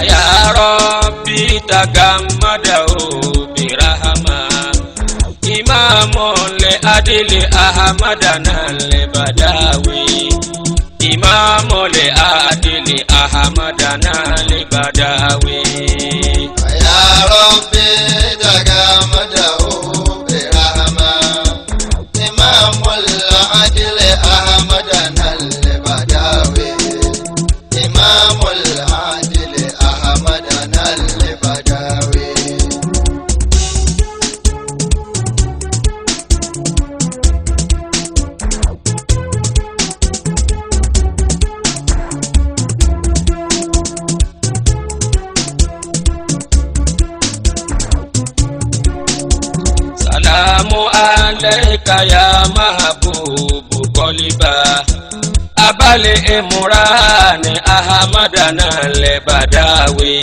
يا ربي تغمده برحمة إمام لعدل أحمدنا البداوي إمام لعدل أحمدنا البداوي يا ربي تغمده برحمة إمام العدل أحمدنا البداوي إمام العدل أحمدنا البداوي سلام عليك يا محبوب قلبا أبا الإمران أحمدنا البداوي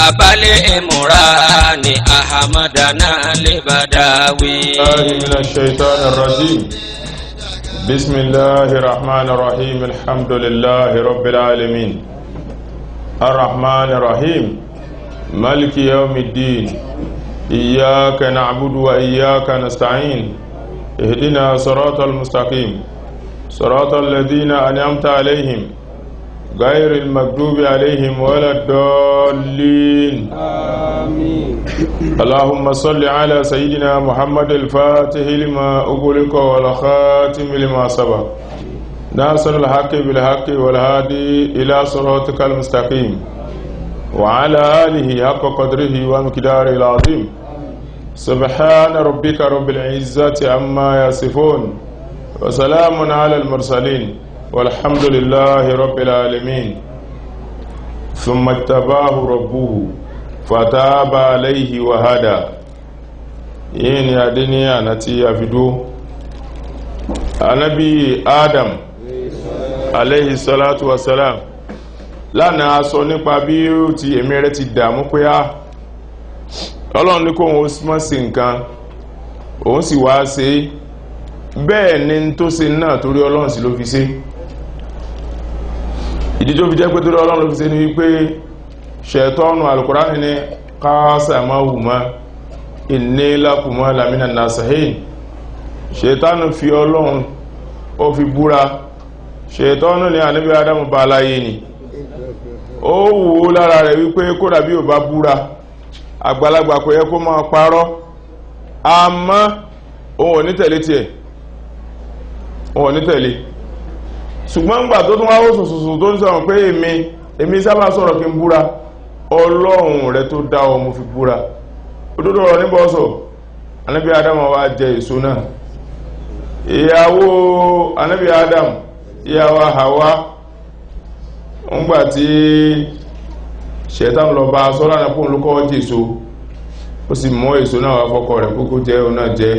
أبا الإمران أحمدنا البداوي من الشيطان الرجيم بسم الله الرحمن الرحيم الحمد لله رب العالمين الرحمن الرحيم مالك يوم الدين إياك نعبد وإياك نستعين اهدنا صراط المستقيم صراط الذين أنعمت عليهم غير المغضوب عليهم ولا الضالين آمين. اللهم صل على سيدنا محمد الفاتح لما أغلق والخاتم لما سبق ناصر الحق بالحق والهادي إلى صراطك المستقيم وعلى آله حق قدره ومقداره العظيم سبحان ربك رب العزة عما يصفون وسلام على المرسلين والحمد لله رب العالمين ثم اتباه ربه فتاب عليه وهدى ين يا دنيا نتي افدو النبي آدم عليه الصلاة والسلام lánàá sọ nípa bí ó ti ẹ̀mí rẹ̀ ti dààmú pé Ọlọ́run ní kó òun mọ́ sí nǹkan òun sì wá ṣe bẹ́ẹ̀ ni tó ṣe náà torí Ọlọ́run sì ló fi ṣe ìdí tó fi jẹ́ pé torí Ọlọ́run ló fi ṣe ní wípé ṣẹ̀tọ́nù Al-Qur'ani ní qasamahuma inni lakuma lamina nasihin ṣẹ̀tánù fi Ọlọ́run ó fi búra ṣẹ̀tọ́nù ní ànábì Ádámù bá láyé ni ó wò lára rẹ̀ wípé kódà bí ò bá búra àgbàlagbà kò yẹ kó máa parọ́ àmọ́ òun ò ní tẹ̀lé tiẹ̀ òun ò ní tẹ̀lé ṣùgbọ́n gbà tó tún wá ó sùsùsù tó ń sọ̀rọ̀ pé èmi sábà sọ̀rọ̀ kí n búra Ọlọ́run rẹ̀ tó dá ọ mo fi búra òdodo ọ̀rọ̀ níbọ̀ sọ ànábì Ádámù wá jẹ èso náà ìyàwó ànábì Ádámù ìyàwó Háwà ńgbàtí ṣẹ̀tán lọ bá sọ́lá náà fún olùkọ́ jésù ó sì mọ́ èso náà wá fọ́kọ rẹ̀ kókó jẹ́ ọ̀nà jẹ́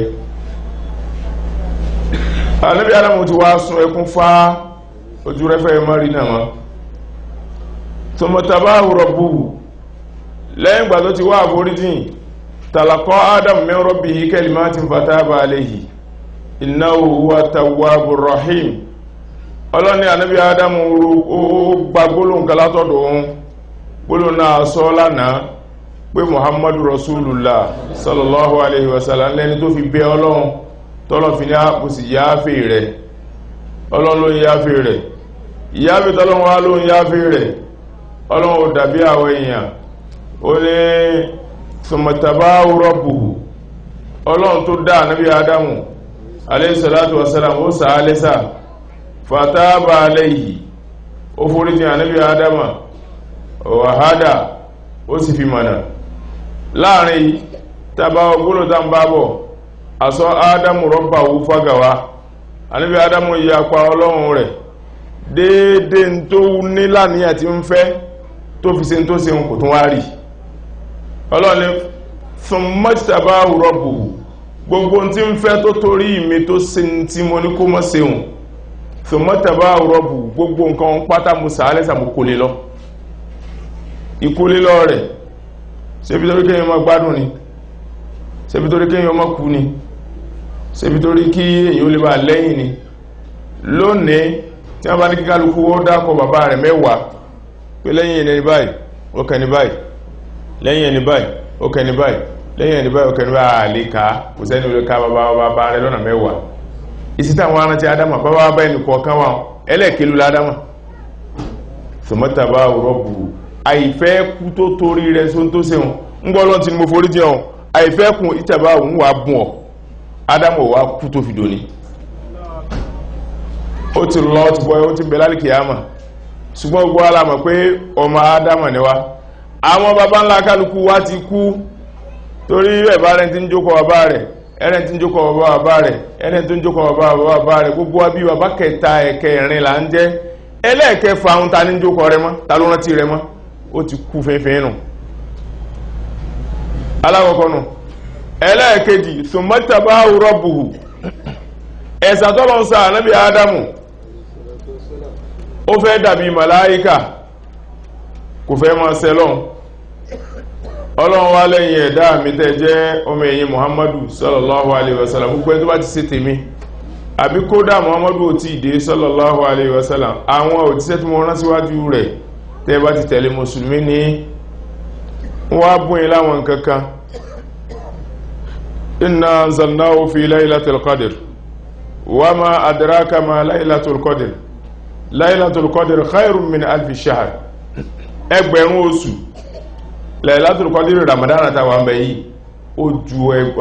ànábì Ádámù ti wá sún ẹkún fá ojú rẹ́fẹ́ mọ́rí náà tọmọtàbáhù rabbuhu lẹ́yìn ìgbà tó ti wá àforíjìn talaqa Ádámù min rabbihi kalimatin fataba alayhi innahu huwa tawwabur rahim ọlọ́ni ànábì Ádámù ó gba gbólóhùn kan látọ̀dọ̀ òun gbólóhùn náà sọ lánàá pé Muhammadu Rasulullah sallallahu alaihi wasallam lẹ́ni tó fi bẹ Ọlọ́run tọ́lọ̀ fi ní àpòsí yááfẹ́ rẹ̀ Ọlọ́run ló ń yááfẹ́ rẹ̀ ìyááfẹ́ tọ́lọ́run wá ló ń yááfẹ́ rẹ̀ Ọlọ́run ò dàbí àwọn èèyàn ó ní sumatabahu rabbuhu Ọlọ́run tó dá ànábì Ádámù alaihi salatu wasalam ó sàálẹ́sà fataba alayhi ó foríjì ànábì Ádámù wàhádà ó sì fi mọ̀nà láàrin tàbá ọgbọ́lò tán bá bọ̀ àsọ Ádámù rabbahu fagawa ànábì Ádámù ìyapa Ọlọ́run rẹ̀ déédé tó ní láníyàn tí ń fẹ́ tó fi ṣe tó ṣe kò tún wá rí Ọlọ́run ní thumma ijtabahu rabbuhu gbogbo tí ń fẹ́ tó torí mi tó ṣe tí mo ní kó mọ́ ṣeun fìmọ́tàbá rọ́bù gbogbo nǹkan pátá mú sàálẹ́sà mú kò lè lọ ìkólé lọ rẹ̀ ṣebí torí kéèyàn má gbádùn ni ṣebí torí kéèyàn má kú ni ṣebí torí kí èyàn ó lè bá lẹ́yìn ni lónìí tí wọ́n bá ní kíkálukú ó dákọ̀ bàbá rẹ̀ mẹ́wàá pé lẹ́yìn ẹni báyìí ó kẹni báyìí lẹ́yìn ẹni báyìí ó kẹni báyìí lẹ́yìn ẹni báyìí ó kẹni báyìí àlèkà kò sẹ́ni olè ká bàbá rẹ lọ́nà mẹ́wàá ìsítà wọn arántí Ádámà bàbá bá ẹnì kọ̀ọ̀kan wọn ẹlẹ́ẹ̀kẹ́lú ládámà sọmọ́tàbá rọ́bù àìfẹ́ kú tó torí rẹ̀ só tó sẹ́wọ̀n ń gbọ́ lọ́n ti mo forí jẹun àìfẹ́ kún ìtàbá òun wà bùn ọ́ Ádámà wà kú tó fi dòní ó ti lọ ti bọ́ ó ti bẹ̀ lálìkì àmà ṣùgbọ́n gbọ́ alámọ̀ pé ọmọ Ádámà ni wá àwọn baba ńlá kálukú wá ti kú torí ẹ̀bá rẹ̀ ti ń jókòó bàbá rẹ̀ ẹ̀rẹ̀ tí ń jókòó bàbá rẹ̀ ẹ̀rẹ̀ tí ń jókòó bàbá rẹ̀ gbogbo wa bí bàbá kẹta ẹ̀kẹrin là ń jẹ́ ẹlẹ́ẹ̀kẹfà ń ta ní jókòó rẹ̀ mọ́ ta ló rántí rẹ̀ mọ́ ó ti kú fẹ́fẹ́ nù alákọ̀ọ́kọ́ nù ẹlẹ́ẹ̀kejì sùmọ́tàbá rọ́bùhù ẹ̀sà tọ́lọ́ ń sa ànábì Ádámù ó fẹ́ dàbí màláíkà kò fẹ́ máa sẹ́lọ́n ọlọ́run wá lẹ́yìn ẹ̀dá mi tẹ́ jẹ́ ọmọ ẹ̀yìn Muhammadu sallallahu alaihi wasallam gbogbo ẹni tó bá ti ṣe tèmi àbí kódà Muhammadu ò tí ìdè sallallahu alaihi wasallam àwọn òtíṣẹ́ tí mo rán síwájú rẹ̀ tẹ́ bá ti tẹ̀lé mùsùlùmí ní wọ́n á bún yín láwọn kankan inna anzalnahu fi laylatil qadr wa ma adraka ma laylatul qadr laylatul qadr khairun min alfi shahr ẹgbẹ̀rún oṣù Laylatul Qadr Ramadan àtàwà ń bẹ yìí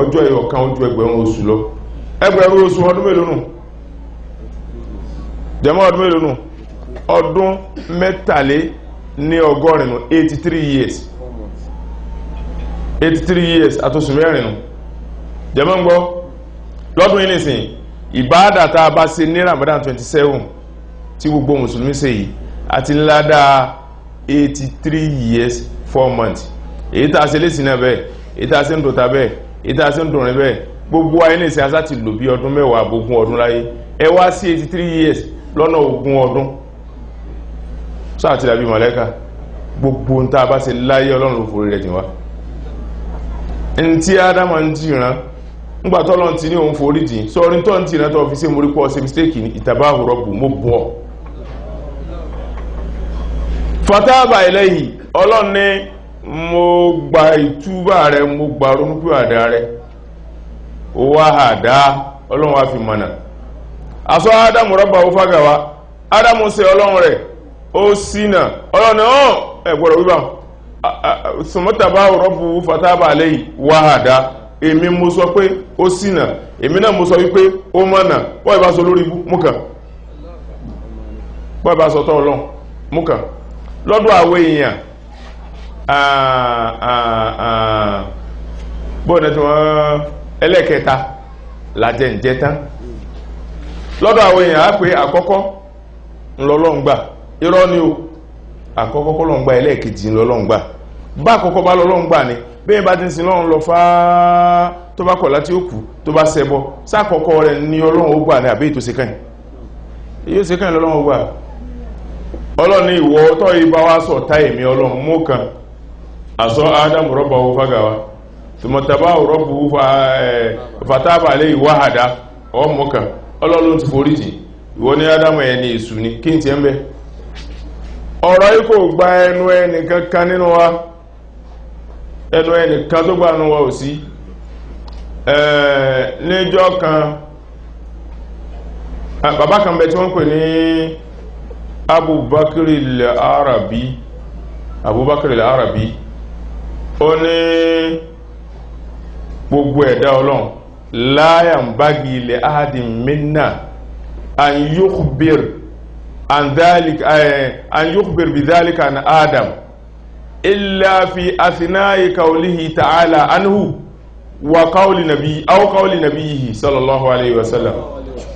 ọjọ́ ẹyọ kan ojú ẹgbẹ̀rún oṣù lọ ẹgbẹ̀rún oṣù ọdún mélòó nù jẹmọ́ ọdún mélòó nù ọdún mẹ́tàlé ní ọgọ́rin nù 83 years àtòsù mẹ́rin nù jẹmọ́ ń gbọ́ lọ́dún yìí nìsìn ìbáàdà tá a bá ṣe ní Ramadan 27 tí gbogbo mùsùlùmí ṣe yìí àti ńlá 83 years 4 months èyí tá a ṣe lẹ́sìn náà bẹ́ẹ̀ èyí tá a ṣe ń dòta bẹ́ẹ̀ èyí tá a ṣe ń dùnrin bẹ́ẹ̀ gbogbo ayé ní ìsìn asá ti lò bí ọdún mẹ́wàá ogún ọdún láyé ẹ wá sí 83 years lọ́nà ogún ọdún sáà ti dàbí mọ̀lẹ́kà gbogbo ń tá a bá ṣe láyé ọlọ́run ló forí rẹ̀ jìn wá ní tí Ádámà ń jìran ńgbà tọ́lọ́n ti ní òun forí jìn sọ́ọ́rin tó ń tìran tó fi ṣe mórí pọ̀ ṣe mistake ní ìtàbá àwòrọ́bù mo bùn ọ́ fataba ilayhi ọlọ́run ní mo gba ìtúbà rẹ mo gba ronúpìwàdà rẹ ó wá àdá ọlọ́run wá fi mọ̀nà aṣọ Ádámù rọ́bà ó fágàwá Ádámù ṣe ọlọ́run rẹ̀ ó ṣìnà ọlọ́run náà ẹ̀gbọ́dọ̀ wíwá sọmọ́tàbá rọ́bù fataba ilayhi wá àdá èmi mo sọ pé ó ṣìnà èmi náà mo sọ wípé ó mọ̀nà wọ́n ìbá sọ lórí ibú múkà wọ́n ìbá sọ tọ́ ọlọ́run múkà lọ́dọ̀ àwọn èèyàn bóòdẹ̀ tí wọ́n ẹlẹ́kẹta lájẹ́ ǹjẹ́ tán lọ́dọ̀ àwọn èèyàn á pé àkọ́kọ́ ńlọ́lọ́ngbà irọ́ ni o àkọ́kọ́ kọ́lọ́ngbà ẹlẹ́kejì ńlọ́lọ́ngbà bá àkọ́kọ́ bá lọ́lọ́ngbà ni bẹ́ẹ̀ bá ti ń sin lọ́run lọ fáá tó bá kọ̀ láti òkú tó bá ṣẹbọ sáàkọ́kọ́ rẹ̀ ní ọlọ́run ó gbà ní àbí ètò sekẹ́yìn èyí ó sekẹ́yìn lọ́lọ́run ó gbà ọlọ́ni ìwọ tọ́ ibá wá sọ tá èmì ọlọ́run mú kan àsọ Ádámù rọ́bà owó fágawa tìmọ̀tàbá rọ́bù fataba lè wáhàdá ọmọ kan ọlọ́run ti forí jì ìwọ ní Ádámù ẹni èṣù ni kí n ti ń bẹ ọ̀rọ̀ yìí kò gba ẹnu ẹnìkan kan nínú wa ẹnu ẹnìkan tó gbà nínú wa ò sí níjọ́ kan bàbá kan bẹ tí wọ́n pè ní Abubakar al-Arabi ó ní gbogbo ẹ̀dá ọlọ́run la yanbaghi li ahadin minna an yukhbir bidhalika an Adam illa fi athna'i qawlihi ta'ala anhu wa qawli nabiyhi sallallahu alayhi wa sallam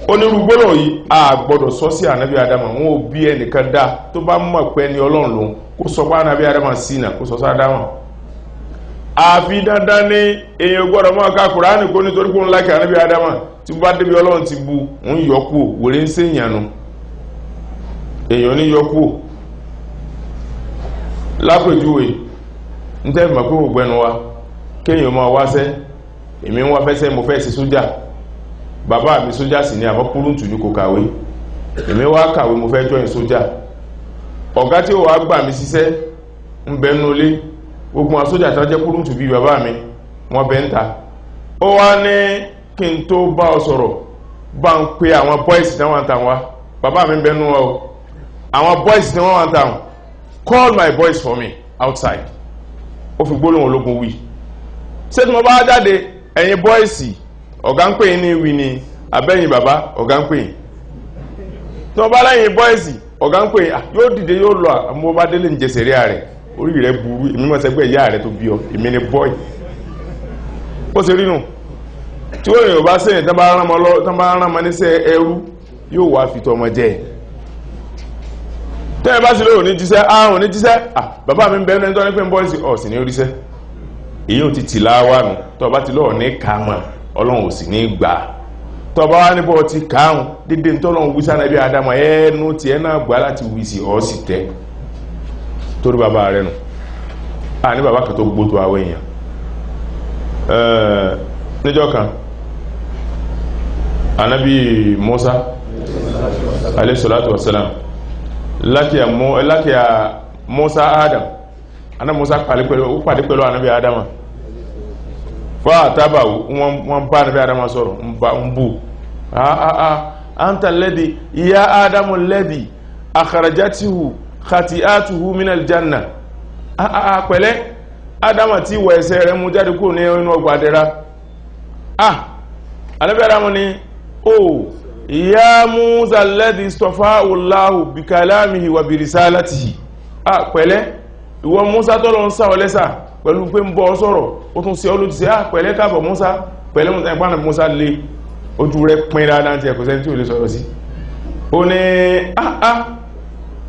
onírúgbọ́lọ̀ yìí a gbọ́dọ̀ sọ sí ànábí Adama wọn ò bí ẹnìkan dá tó bá mọ̀ pé ní ọlọ́run lòun kó sọ pé ànábí Adama sínà kó sọ sí Adama àfi dandan ní èyàn gbọ́dọ̀ mọ́ ká Kùránì kó nítorí pé òun lákì ànábí Adama tí bá débi ọlọ́run ti bu ń yọkú wèrè ń sé ìyànú èyàn ní yọkú lápèjúwe ń tẹ́ mọ̀ pé ògbẹ́nu wa kéèyàn máa wáṣẹ́ èmi ń wá fẹ́sẹ́ mo fẹ́ sí sójà bàbá mi sójà sì ní àmọ́ púrúntù ní kò kàwé èmi wá kàwé mo fẹ́ join sójà ọ̀gá tí ó wá gbà mí síṣẹ́ ń bẹ nínú ilé gbogbo àwọn sójà tó jẹ́ kúrúntù bíi bàbá mi wọ́n bẹ ń ta ó wá ní kí n tó bá ọ sọ̀rọ̀ bá ń pe àwọn boys tí wọ́n ń ta wá bàbá mi ń bẹ nínú wọn o àwọn boys tí wọ́n ń ta wọn call my boys for me outside ó fi gbólóhùn ológun wí ṣé tí mo bá jáde ẹ̀yin boys ọ̀gá ń pè yín ní wí ni abẹ́yìn bàbá ọ̀gá ń pè yín tí wọ́n bá lẹ́yìn boys ọ̀gá ń pè yín yóò dìde yóò lọ àmọ́ bá délé ń jẹsẹ̀ rí ààrẹ orí rẹ̀ burú èmi mọ̀ sẹ́gbẹ́ ìyá rẹ̀ tó bí ọ èmi ni boy ó ṣe rí nù tí ó rìn bá sẹ́yìn tán bá rán mọ́ níṣẹ́ ẹrú yóò wá fi tọmọ jẹ́ tẹ́yìn bá sí lóò ní jíṣẹ́ ààrùn ní jíṣẹ́ bàbá mi ń bẹ̀rẹ̀ ní tọ́ní pé ń bọ́ sí ọ̀sìn ní oríṣẹ́ èyí ò ti tì láwà nù tọ́ bá ti lọ́ọ̀ ní kàmọ̀ ọlọ́run ò sì ní gbà tọ́ bá wá níbọ̀ ti kàrùn dédé tọ́lọ́run wíṣà náà bí adama ẹnu tí ẹ náà gbà láti wí sí ọ̀ sì tẹ́ torí bàbá rẹ̀ nù ní bàbá kan tó gbótó àwọn èèyàn níjọ́ kan anabi Musa alayhi salatu wassalam lákìá Musa Adam ana Musa pàdé pẹ̀lú anabi Adama fọ́ àtàbàwò wọ́n bá anabi Adama sọ̀rọ̀ ń bú anta alladhi ya Adamu alladhi akhrajathu khati'atuhu min aljanna pẹ̀lẹ́ Adama tí wọ ẹ̀ṣẹ̀ rẹ̀ mú jáde kúrò ní inú ọgbà àdẹ́ra anabi Adama ni ya Musa alladhi istafahu Allahu bi kalamihi wa bi risalatihi pẹ̀lẹ́ ìwọ Musa tọ́lọ ń sáwọ lẹ́sà pẹ̀lú pé ń bọ́ sọ̀rọ̀ ó tún sí ọlójú sí pẹ̀lẹ́ káàbọ̀ Musa pẹ̀lẹ́ ẹgbàna Musa lè ojú rẹ̀ pín dáadáa tí ẹkùn sẹ́ni tí ò lè sọ̀rọ̀ sí ó ní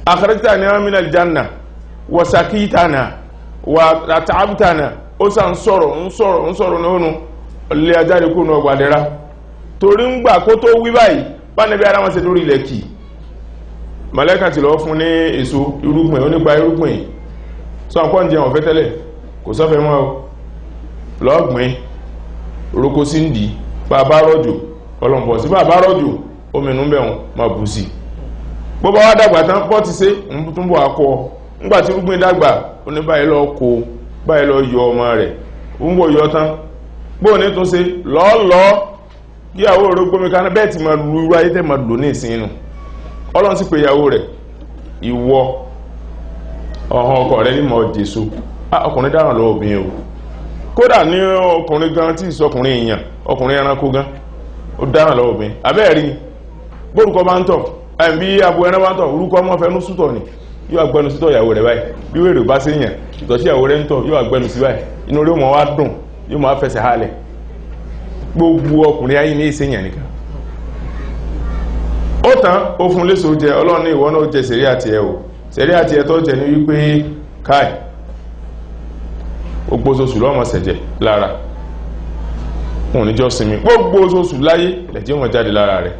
akhrajtana min aljanna wa sakitana wa ta'abtana ó sà ń sọ̀rọ̀ lónú lè ajáde kó nù ọgbàdẹ́ra torí ń gbà kó tó wí báyìí bá nẹ́bí ara wọn ṣe lórí ilẹ̀ kì màlẹ́kà ti lọ fún ní èso irúgbìn ó nípa irúgbìn sọ àpọ́ ń jẹun ọ̀fẹ́ tẹ́lẹ̀ kò sọ́fẹ́ mọ́ lọ́gbìn oroko sí ń dì bàbá rọ̀jò ọlọ́mpọ̀ sí bàbá rọ̀jò ominú bẹ̀rún ma bù sí bó bá wá dàgbà tán pọ́ ti sé ń tún bọ̀ akọ ńgbà tí irúgbìn dàgbà ó ní báyìí lọ kó báyìí lọ yọ ọmọ rẹ̀ ó ń bọ̀ yọ tán bóò ní tún ṣe lọ́ọ̀lọ́ọ̀ ìyàwó rẹ̀ gbómi kaná bẹ́ẹ̀ ti ma lú irú ayé tẹ́ ma lò ní ìsinú ọlọ́run sì pé ìyàwó rẹ̀ ìwọ ọ̀hàn ọkọ rẹ̀ ní mọ̀ jésù ọkùnrin dáràn lọ obìnrin o kódà ní ọkùnrin gan tí ìsọkùnrin èèyàn ọkùnrin ẹranko gan ó dáràn lọ obìnrin abẹ́ẹ̀rí bórúkọ bá ń tọ̀ bí abo ẹran bá ń tọ̀ orúkọ ọmọ fẹnu sútọ̀ ni yóò agbẹnu sútọ̀ ìyàwó rẹ̀ báyìí bí wèrè bá séèyàn ìtọ̀ sí ìyàwó rẹ̀ ń tọ̀ yóò agbẹnu sí báyìí inú rẹ̀ mọ̀ wá dùn yóò máa fẹsẹ̀ halẹ̀ gbogbo ọkùnrin ayé ní ìsẹ́yàn nìkan ó tán ó fún léṣe ó jẹ ọlọ́run ní ìwọ náà jẹ sẹ̀rí àti ẹ̀ o sẹ̀rí àti ẹ̀ tó jẹ ní wípé káì gbogbo oṣooṣù lọ́mọ sẹ̀jẹ̀ lára wọn níjọ́ sinmi gbogbo oṣooṣù láyé lẹ̀jẹ̀ wọn jáde lára rẹ̀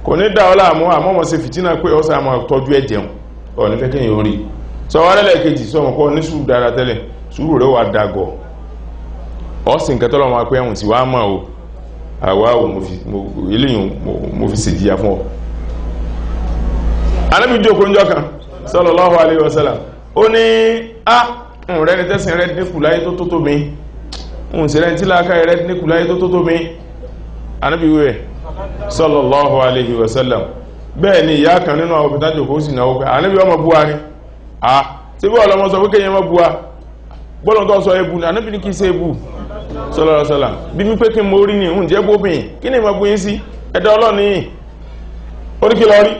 kò ní dá ọ láàmú àmọ́ wọn ṣe fìtínà pé ọ̀sẹ̀ àmọ́ tọ́jú ẹ̀ jẹun ọ̀ ní fẹ́kẹ́yìn orí sọ wá lẹ́lẹ́kejì sọmọ kọ́ ní sùúrù dára tẹ́lẹ̀ sùúrù rẹ̀ wà dàgọ̀ ọ̀sìn kẹtọ́lọ́ wọn pé ẹ̀hùn tí wàá mọ̀ o àwa ò eléyìn mo fi ṣèjìyà fún ọ Ànábì jókòó ńjọ́ kan sallallahu alaihi wasallam ó ní rẹ̀ ní tẹ́sìn rẹ̀ dínkù láyé tó tó mi sí rẹ̀ tí láàká rẹ̀ dínkù láyé tó tó mi Ànábì wẹ̀ sallallahu alaihi wasallam bẹ́ẹ̀ ni ìyá kan nínú àwọn òbítà jókòó sì náà pẹ́ Ànábì ọmọ búwa ni tí bí ọlọmọ sọ pé kéyàn mọ́ búwa gbọ́nà tó sọ ebu ni Ànábì ní kí ṣe ebu sallallahu alaihi wasallam bí mi pé kí n mórí ní oúnjẹ bóbìn kí ni ìmọ̀ bóyí sí ẹ̀dá ọlọ́ni yìí ó ní kí lọ rí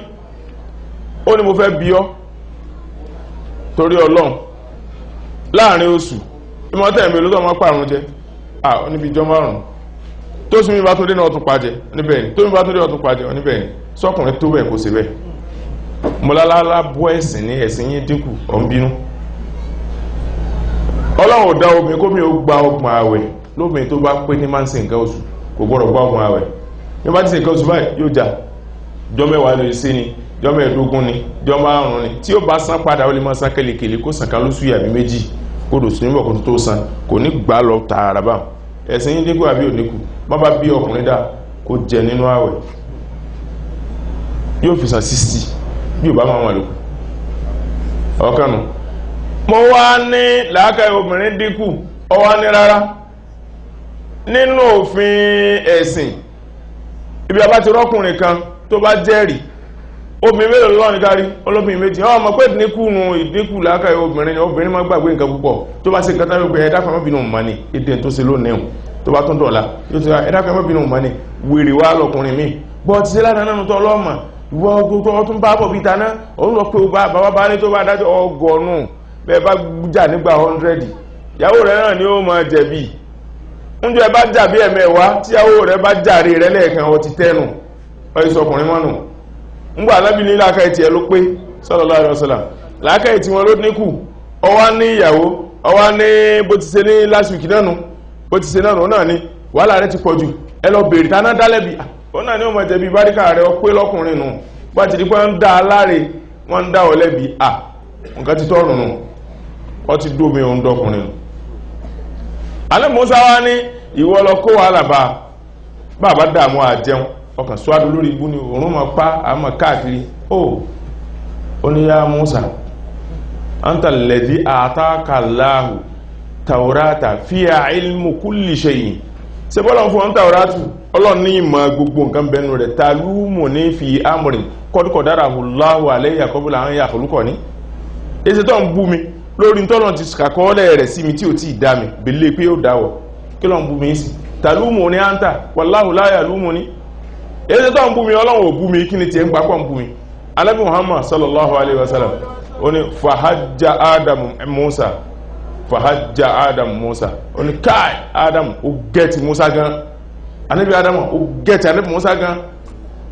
ó ní mo fẹ́ bí ọ́ torí Ọlọ́run láàrin oṣù ìmọ̀tẹ́ mi ló tọ́ mọ́ pàrún jẹ ó níbi ìjọ márùn-ún tó sì mi bá tó dé náà tún pàjẹ níbẹ̀ ni tó mi bá tó dé náà tún pàjẹ níbẹ̀ ni sọ́kùnrin tó bẹ̀ kó ṣe bẹ́ẹ̀ mo lálálá bọ́ ẹ̀sìn ní ẹ̀sìn yín dínkù ọ̀ ń bínú Ọlọ́run ò dá obìnrin kó mi ó gba ọgbọ̀n àwẹ̀ lóbìnrin tó bá pé ní máa ń ṣe nǹkan oṣù kò gbọ́dọ̀ gbá ọgbọ̀n àwẹ̀ ní bá ti ṣe nǹkan oṣù báyìí yóò jà jọ mẹ́wàá lè ṣe ni jọ mẹ́ẹ̀ẹ́dógún ni jọ márùn-ún ni tí ó bá san padà ó lè máa san kélekèlé kó sàn ká lóṣù yàbí méjì kó dò sínú ìbọ̀kún tó san kò ní gbà lọ tààrà bá ẹ̀sìn yín dínkù àbí òníkù má bá bí ọkùnrin dá kó jẹ nínú àwẹ̀ yóò fi san 60 bí ò bá máa wọn lò ọkànnù mo wá ní làákàyè obìnrin dínkù ó wá ní rárá nínú òfin ẹ̀sìn ibi àbá ti rọ́kùnrin kan tó bá jẹ́rìí obìnrin mélòó lọ́wọ́ ní kárí olóbìnrin méjì ọmọ pé ìdínkù làákàyè obìnrin máa gbàgbé nǹkan púpọ̀ tó bá ṣe nǹkan tán gbé ẹ̀dá fẹ́mọ́ bínú mọ́ ni èdè tó ṣe lónìí tó bá tún dọ̀la yóò ti ra ẹ̀dá fẹ́mọ́ bínú mọ́ ni wèrè wá lọkùnrin mi bọ́ ti ṣe lánàá náà tó ọlọ́mọ ìwọ tó tún bá bọ̀ bí taná òun lọ pé bàbá bá ní tó bá dájọ́ ọgọ́rùn-ún bẹ́ẹ̀ bá jà nígbà 100 ìyàwó rẹ̀ náà ni ó máa jẹ̀bi oúnjẹ ẹ bá jà bí ẹ̀mẹ́wàá tí ìyàwó rẹ̀ bá jàre rẹ̀ lẹ́ẹ̀kan ọ ti tẹ́nu ọyí sọkùnrin mọ́nù ńgbà alábì ní lákàí tí ẹ ló pé sallallahu alaihi wasallam lákàí tí wọn ló dínkù ọwá ní ìyàwó ọwá ní bó ti ṣe ní last week náà bó ti ṣe náà ní wàhálà rẹ̀ ti pọ̀jù ẹ lọ bèèrè tánà dálẹ́bì ó náà ní ó máa jẹ̀bi báríkà rẹ̀ ọ pé lọ́kùnrin nù bá ti di pé ń dá aláre wọ́n ń dá ọ lẹ́bi nǹkan ti tọ́rùn nù ọ ti dómi òun dọ́kùnrin nù alẹ́ Musa wá ní ìwọ lọ kó wàhálà bàbá dààmú àjẹun ọkàn sọ́adọ́ lórí ibú ni òun ma pa àmà káàkiri ó ní yá Musa anta alladhi ataka Allahu taurata fiha ilmu kulli shay'in ṣe bọ́lọ̀ fún ọ́n tauratu ọlọ́run ní ìmọ̀ gbogbo nǹkan bẹnu rẹ̀ talúmù ní fi amrin qad qadarahu Allahu alayya qabla an yakhluqani èsì tó ń bú mi lórí tọ́lọ̀ ti kàkọ́ọ́lẹ̀ rẹ̀ sí mi tí ò tí ì dá mi belé pé ó dáwọ̀ kí lọ́n bú mi sí talúmù ní anta wallahu la yalumuni èsì tó ń bú mi ọlọ́run ò bú mi kí ni tiẹ̀ ń gbapọ̀ ń bú mi Ànábì Muhammad sallallahu alayhi wa sallam ó ní fahajja Adam Musa ó ní káì Adam ó gẹ́ẹ̀tì Musa gan Ànábì Adam ó gẹ́ẹ̀tì Ànábì Musa gan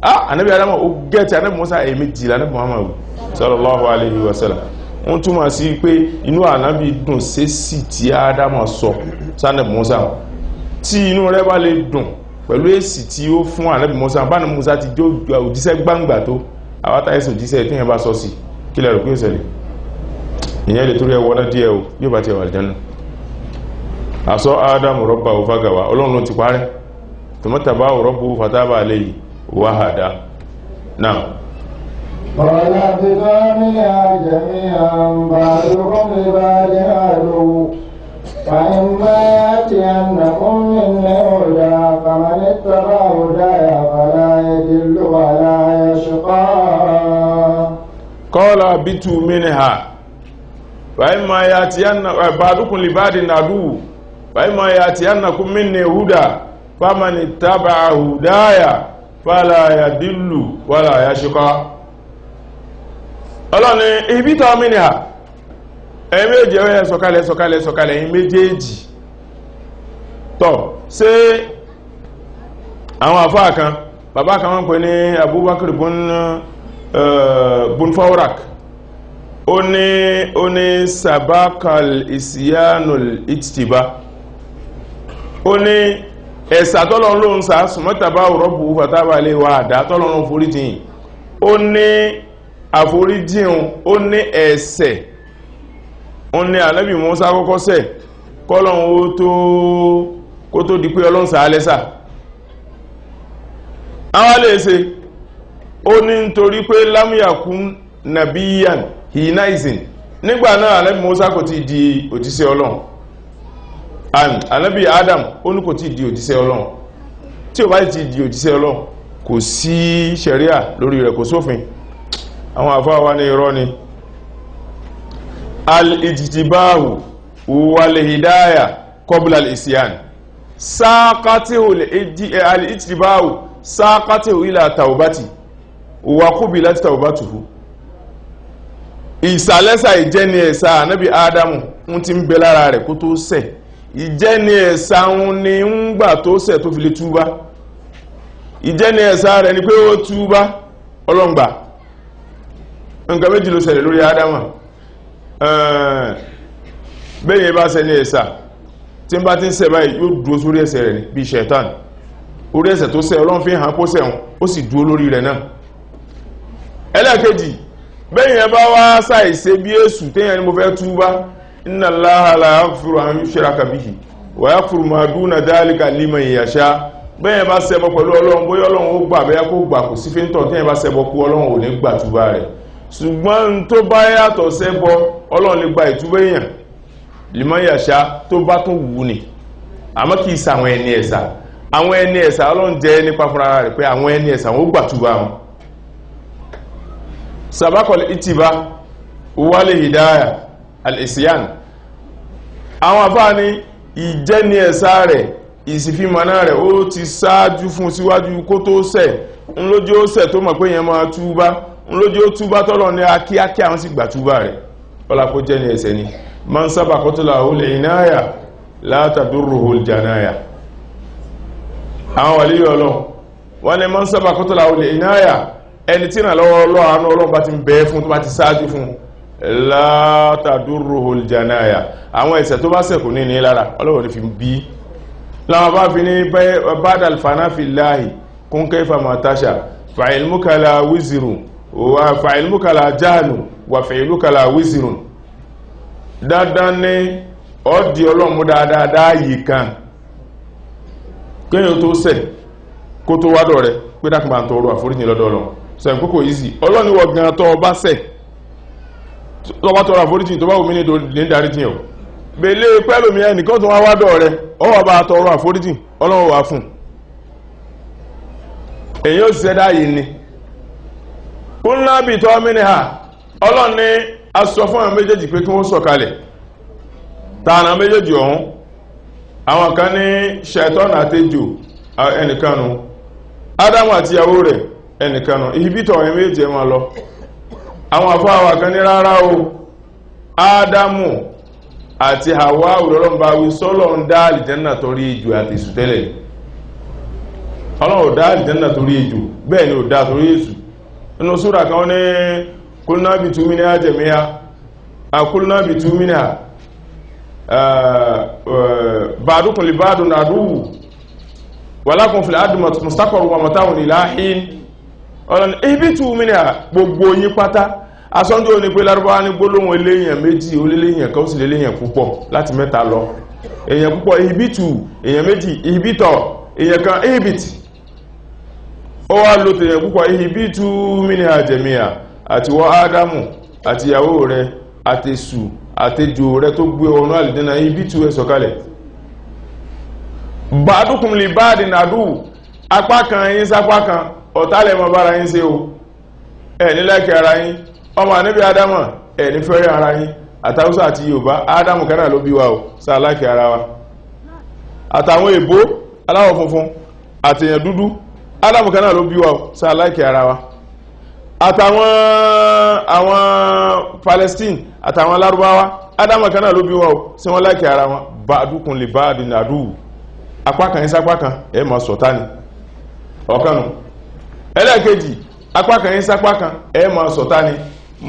Ànábì Adam ó gẹ́ẹ̀tì Ànábì Musa èmi jìlá Ànábì Muhammad sallallahu alayhi wa sallam wọ́n túnmọ̀ sí pé inú Ànábì dùn sí tí Ádámù sọ sánàbì Musa tí inú rẹ̀ bá lè dùn pẹ̀lú èsì tí ó fún Ànábì Musa bá ní Musa ti jó òjíṣẹ́ gbangba tó àwátá ẹ̀sì òjíṣẹ́ tí yẹn bá sọ sí kí lẹ́rù pé ìṣẹ̀lẹ̀ ìyẹn lè torí ẹwọ́ náà díẹ̀ o yóò bá ti wà Àlùjánnà àsọ Ádámù rabbahu fagawa Ọlọ́run ló ti parẹ́ tòmọ́tàbá rabbuhu fataba alayhi wa hada náà قال اهبطوا منها جميعا بعضكم لبعض عدو فإما يأتينكم مني هدى فمن اتبع هداي فلا يضل ولا يشقى قال اهبطوا منها فإما يأتينكم بعضكم لبعض عدو فإما يأتينكم مني هدى فمن اتبع هداي فلا يضل ولا يشقى ọlọ́ni ibi tọ́ mí ní à ẹ̀yìn méjì ẹ̀yẹ sọ̀kalẹ̀ ẹ̀yìn méjèèjì tọ́ sí àwọn àfáà kan bàbá kan wọ́n pè ní Abubakar bun Fawrak ó ní sabakal isyanul ijtiba ó ní ẹ̀sà tọ́lọ́run ló ń sa sùmọ́tàbá rabbuhu fataba alayhi wa hada tọ́lọ́run foríjìn ó ní àforíjìn ó ní ẹ̀ṣẹ̀ ó ní Ànábì Mùsá kọ́kọ́ ṣẹ̀ kọ́lọ̀un kó tó di pé Ọlọ́run sàálẹ́sà àwọn lè ṣe ó ní nítorí pé lámúyàkún nàbíyàn hìnáìsìn nígbà náà Ànábì Mùsá kò ti di òjíṣẹ́ Ọlọ́run Ànábì Adam ó ní kò ti di òjíṣẹ́ Ọlọ́run tí ó bá ti di òjíṣẹ́ Ọlọ́run kò sí ṣẹ̀ríà lórí rẹ̀ kò sófin àwọn àfáà wá ní irọ́ ni al-ijtibahu wal-hidaya qabla al-isyan saqatihu al-ijtibahu saqatihu ila taubati wa qubilat taubatuhu ìsàlẹ́sà ìjẹ́ni ẹ̀sà Ànábì Ádámù ń ti ń bẹ lára rẹ̀ kó tó ṣẹ̀ ìjẹ́ni ẹ̀sà ń ní ń gbà tó ṣẹ̀ tó fi lè túbá ìjẹ́ni ẹ̀sà rẹ̀ ni pé ó túbá ọlọ́ngbà nǹkan méjì ló ṣẹlẹ̀ lórí Ádámà bẹ́yìn bá ṣe ní ẹ̀sà tí ń bá ti ń ṣẹ̀ báyìí yóò dúró sórí ẹ̀ṣẹ̀ rẹ̀ bí ṣẹ̀tán orí ẹ̀ṣẹ̀ tó ṣẹ̀ Ọlọ́run fi hàn kó ṣẹ̀wọ̀n ó sì dúró lórí rẹ̀ náà ẹlẹ́ẹ̀kejì bẹ́yìn bá wá ṣàìṣe bí Èṣù téèyàn ni mo fẹ́ túbá inna Allaha la yaghfiru an yushraka bihi wa yaghfiru ma duna dhalika liman yasha bẹ́yìn bá ṣẹbọ pẹ̀lú Ọlọ́run bóyá Ọlọ́run ó gbà bẹ́yà kó gbà kò sí fi ń tọ̀ téèyàn bá ṣẹbọ kú Ọlọ́run ò ní gbà túbá rẹ̀ ṣùgbọ́n tó bá yàtọ̀ ṣẹbọ Ọlọ́run lè gba ìtúbà èèyàn liman yasha tó bá tún wù ní àmọ́ kìí sa àwọn ẹni ẹ̀sà Ọlọ́run jẹ́ nípa fúnra rẹ̀ pé àwọn ẹni ẹ̀sà wọ́n gbà túbà wọn sabakọ̀lẹ̀ ìtìbá wálé hidaya al-isyan àwọn àfáà ní ìjẹ́ni ẹ̀sà rẹ̀ ìsìfimọ̀nà rẹ̀ ó ti sáájú fún síwájú kó tó ṣẹ̀ ńlójú ó ṣẹ̀ tó mọ̀ pé yẹn máa túbá ńlójú ó túbá tọ́lọ̀ ní akíákíá àwọn sì gbà túbá rẹ̀ ọlápọ̀ jẹ́ni ẹ̀sẹ̀ ni man sabaqatlahu al-inaya la tadurruhu al-janaya àwọn wàlíyọ̀ Ọlọ́run wọ́n ní man sabaqatlahu al-inaya ẹni tí ìrànlọ́wọ́ Ọlọ́run Ọlọ́run bá ti ń bẹ fún tó bá ti sáájú fún la tadurruhu al-janaya àwọn ẹ̀ṣẹ̀ tó bá ṣẹ̀kù ní lára Ọlọ́run ní fi bí láwọn bá fi ní ba'da al-fana fillahi kun kayfa ma tasha fa'ilmuka la wizru wa fa'ilmuka la jahlu wa fa'iluka la wizrun dandan ní ọdí Ọlọ́run mú dáadáa yìí kan kéyàn tó ṣẹ̀ kó tó wádọ̀ rẹ̀ pé dákùnbà ń tọrọ àforíjì lọ́dọ̀ Ọlọ́run sẹ́yìn kókò easy Ọlọ́run wọ gan tó bá ṣẹ̀ tó bá tọrọ àforíjì tó bá wù mí ní darí jìn ọ̀ belé pẹ́lòmí ẹnìkan tó wá wádọ̀ rẹ̀ ọwọ́ bá tọrọ àforíjì Ọlọ́run wà fún èyí ó sì ṣẹ́dá yìí ni kúnlábì tọ́ mí ní ha Ọlọ́run ní a sọ fún àwọn méjèèjì pé kí wọ́n sọ̀kalẹ̀ tààna méjèèjì ọ̀hún àwọn kan ní ṣẹ̀tọ́nà àtẹ́jò ẹnìkanu Ádámù àti ìyàwó rẹ̀ ẹnìkanu ìhìbítọ̀ ọ̀yẹ́ méjì ẹ máa lọ àwọn àfáàwà kan ní rárá o Ádámù àti Háwà Ọlọ́run wí sọ́lọ̀ ń dá àlìjẹ́nà torí ejò àti èṣù tẹ́lẹ̀ Ọlọ́run dá àlìjẹ́nà torí ejò bẹ́ẹ̀ ni ò dá torí èṣù inú súrà kan ní kulna bitu minha jami'a kulna bitu minha ba'dukum li ba'din adu walakum fil ardi mustaqarrun wa mata'un ila hin ọlọ́ni ibitu minha gbogbo yín pátá asọ́njọ́ ní pé Lárúbáwá ní gbólóhùn eléyàn méjì oléléyàn kan sì léléyàn púpọ̀ láti mẹ́ta lọ èyàn púpọ̀ ibitu èyàn méjì ibitọ̀ èyàn kan ibiti ó wá ló tèyàn púpọ̀ ibitu minha jami'a àti wọ́n Ádámù àti ìyàwó rẹ̀ àti èṣù àtejò rẹ̀ tó gbé ọ̀nà àlìdẹ́nà ibitu ẹ̀ sọ̀kalẹ̀ ba'dukum li ba'din adu apá kan yín sápá kan ọ̀tálẹ̀ mọ́ bára yín ṣe o ẹ̀ ní láìkí ara yín ọmọ ànábì Ádámù ẹ̀ ní fẹ́rẹ̀ ara yín àtàwùsá àti Yorùbá Ádámù kanáà ló bí wa o sáà láìkí ara wa àtàwọn èbó aláwọ̀ funfun àtèyàn dúdú Ádámù kanáà ló bí wa o sáà láìkí ara wa àwọn Palestine àtàwọn Lárúbáwá Ádámù kanáà ló bí wa o sí wọ́n láìkí ara wọn ba'dukum li ba'din adu apá kan yín sápá kan ẹ̀ mọ̀ sọ̀tá ni ọ̀kanu ẹlẹ́ẹ̀kejì apá kan yín sápá kan ẹ máa sọ̀tá ni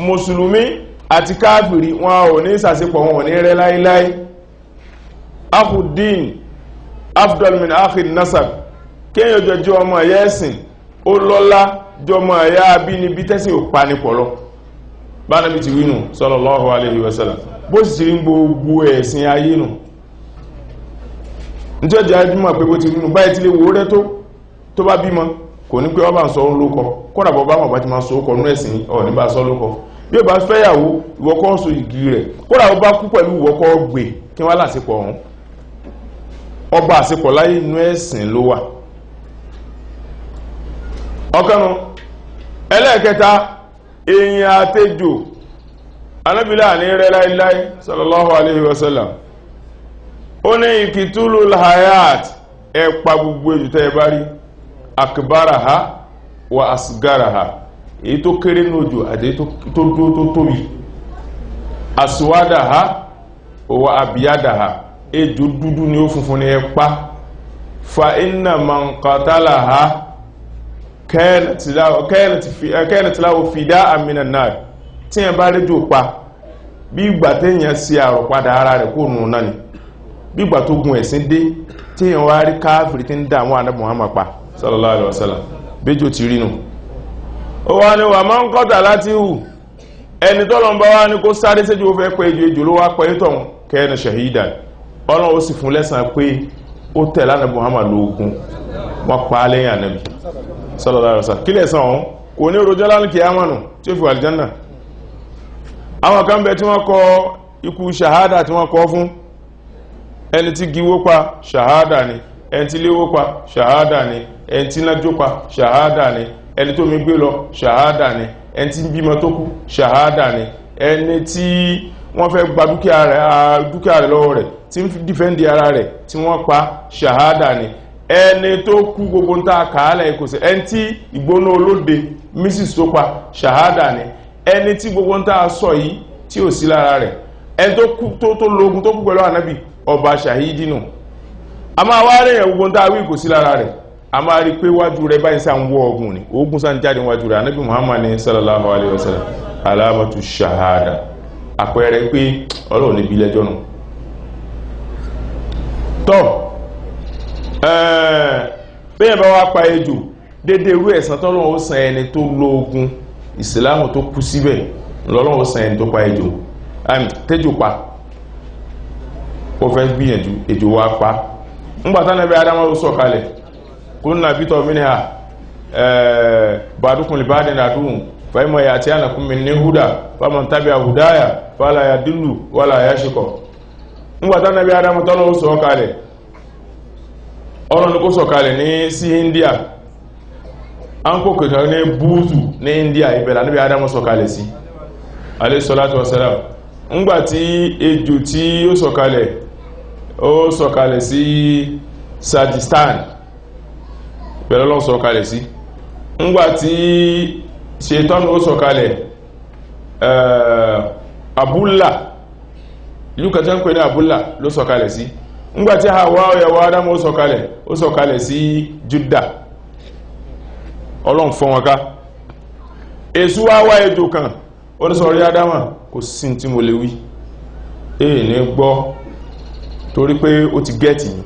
mùsùlùmí àti káàfìrí wọn ò ní ìsàsípọ̀ wọn ò ní rẹ́ láíláí afudin afdal min akhir nasab kéèyàn jọjọ ọmọ ẹ̀yà ẹ̀sìn ó lọ́lá jọmọ ẹ̀yà abínibí tẹ́sí ò panipọ̀ lọ bánàbí ti wínú sallallahu alayhi wa sallam bó sì ti rí gbogbo ẹ̀sìn ayé nù nítorí ajúmọ̀ pé bó ti wínú báyìí ti lè wò rẹ́ tó bá bímọ kò ní pé ọba ń sọ ń lókọ kọ́nà bọ́ bá mọ̀ bá ti máa sọ ọkọ̀ ní ẹ̀sìn ọ̀ ní bá sọ lókọ bí ó bá fẹ́yàwó ìwọ́kọ́ sọ ìgì rẹ̀ kọ́nà bọ́ bá kú pẹ̀lú ìwọ́kọ́ gbè kí wọ́n lásìpọ̀ ọ̀hún ọba àsìpọ̀ láyé inú ẹ̀sìn ló wà ọkànnù ẹlẹ́ẹ̀kẹta èèyàn àtejò anábìlá ní rẹ̀ láíláí sallallahu alaihi wasallam ó ní ìkìtúlù hayat ẹ̀pà gbogbo èjò tẹ́ ẹ bá rí akbaraha wa asgaraha èyí tó kéré nójò àti tó dúró tó tóbi aswadaha wa abiyadaha ejò dúdú ni ó funfun ni ẹ̀pà fa inna man qatalaha kanat lahu fida'an minan nar tí ẹ bá réjò pa bí ìgbà téèyàn sí àrọ̀padà ara rẹ̀ kó nù náà ni bí ìgbà tó gun ẹ̀sìn dé téèyàn wá rí káfìrí tí ń dá àwọn ànábì Muhammad pa sallallahu alaihi wasallam béjò ti rí nù ó wá ní wà máa ń kọ́ta láti hù ẹni tọ́lọ̀ ń bá wá ní kó sáré séjú ó fẹ́ pẹ́ ejò ló wá pẹ́ tọ̀hún kẹ́ẹ̀nà ṣàhídà ọlọ́run ó sì fún lẹ́sàn pé ó tẹ̀lé ànábì Muhammad lóògùn wọ́n pa á lẹ́yìn ànábì sallallahu alaihi wasallam kí lẹ́sàn ọ̀hún kò ní rojọ́ lálùkì àmọ́nù tí ó fi wà àlìjánà àwọn kan bẹ tí wọ́n kọ ikú ṣàhádà tí wọ́n kọ fún ẹni tí gíwó pa ṣàhádà ni ẹni tí léwó pa ṣàhádà ni ẹni tí nájó pa ṣàhádà ni ẹni tó mi gbé lọ ṣàhádà ni ẹni tí bímọ tó kú ṣàhádà ni ẹni tí wọ́n fẹ́ gba dúkìá rẹ̀ lọ́wọ́ rẹ̀ tí ń dìfẹ́ndì ara rẹ̀ tí wọ́n pa ṣàhádà ni ẹni tó kú gbogbo ń ta kàálẹ̀ ìkòsẹ̀ ẹni tí ìgbóná olóde mrs tó pa ṣàhádà ni ẹni tí gbogbo ń ta sọ yìí tí ò sí lára rẹ̀ ẹni tó kú tó lógun tó kú pẹ̀lú ànábì ọba ṣàhídínù a máa wá rẹ̀ yẹn gbogbo ń ta wí kò sí lára rẹ̀ a máa rí pé wájú rẹ̀ báyìí sáà ń wọ ogun ni ogun sáà ń jáde wájú rẹ̀ ànábì muhammad sallallahu alayhi wa sallam alamatu ṣàhádà àpẹẹrẹ pé ọlọ́run níbi lẹ́jọ́ nù tọ́ bẹ́ẹ̀ bá wá pa ejò dédé irú ẹ̀san tọ́lọ́run ó san ẹni tó lóògùn ìsìláàmù tó kú síbẹ̀ lọ́lọ́run ó san ẹni tó pa ejò tẹ́jò pa ó fẹ́ gbìyànjú ejò wá pa ńgbàtá nàbí Ádámù ó sọ̀kalẹ̀ kunna bitọ̀ minha ba'dukum li ba'din aduwwun fa'imma ya'tiyannakum minni huda faman tabi'a hudaya fala yadillu wala yashqa ńgbàtá nàbí Ádámù tọ́lọ́run ó sọ̀kalẹ̀ ọlọ́run kó sọ̀kalẹ̀ ní sí India a ń kó kẹta ní búùtù ní India ìbẹ̀lá níbi Ádámù sọ̀kalẹ̀ sí alayhi salatu wassalam ńgbàtí ejò tí ó sọ̀kalẹ̀ sí Sajistan bẹ̀rẹ̀ lọ́n sọ̀kalẹ̀ sí ńgbàtí ṣetán ó sọ̀kalẹ̀ Abulla ìlú kẹta ń pè ní Abulla ló sọ̀kalẹ̀ sí ngbàtí Hawa ọ̀yàwó Ádámù ó sọ̀kalẹ̀ sí Júdà ọlọ́n fọ́n wọn ká èsù wá wá ejò kan ó ní sọ̀rí Ádámù kò sí tí mo lè wí ní gbọ́ torí pé ó ti gẹ́ẹ̀tì ní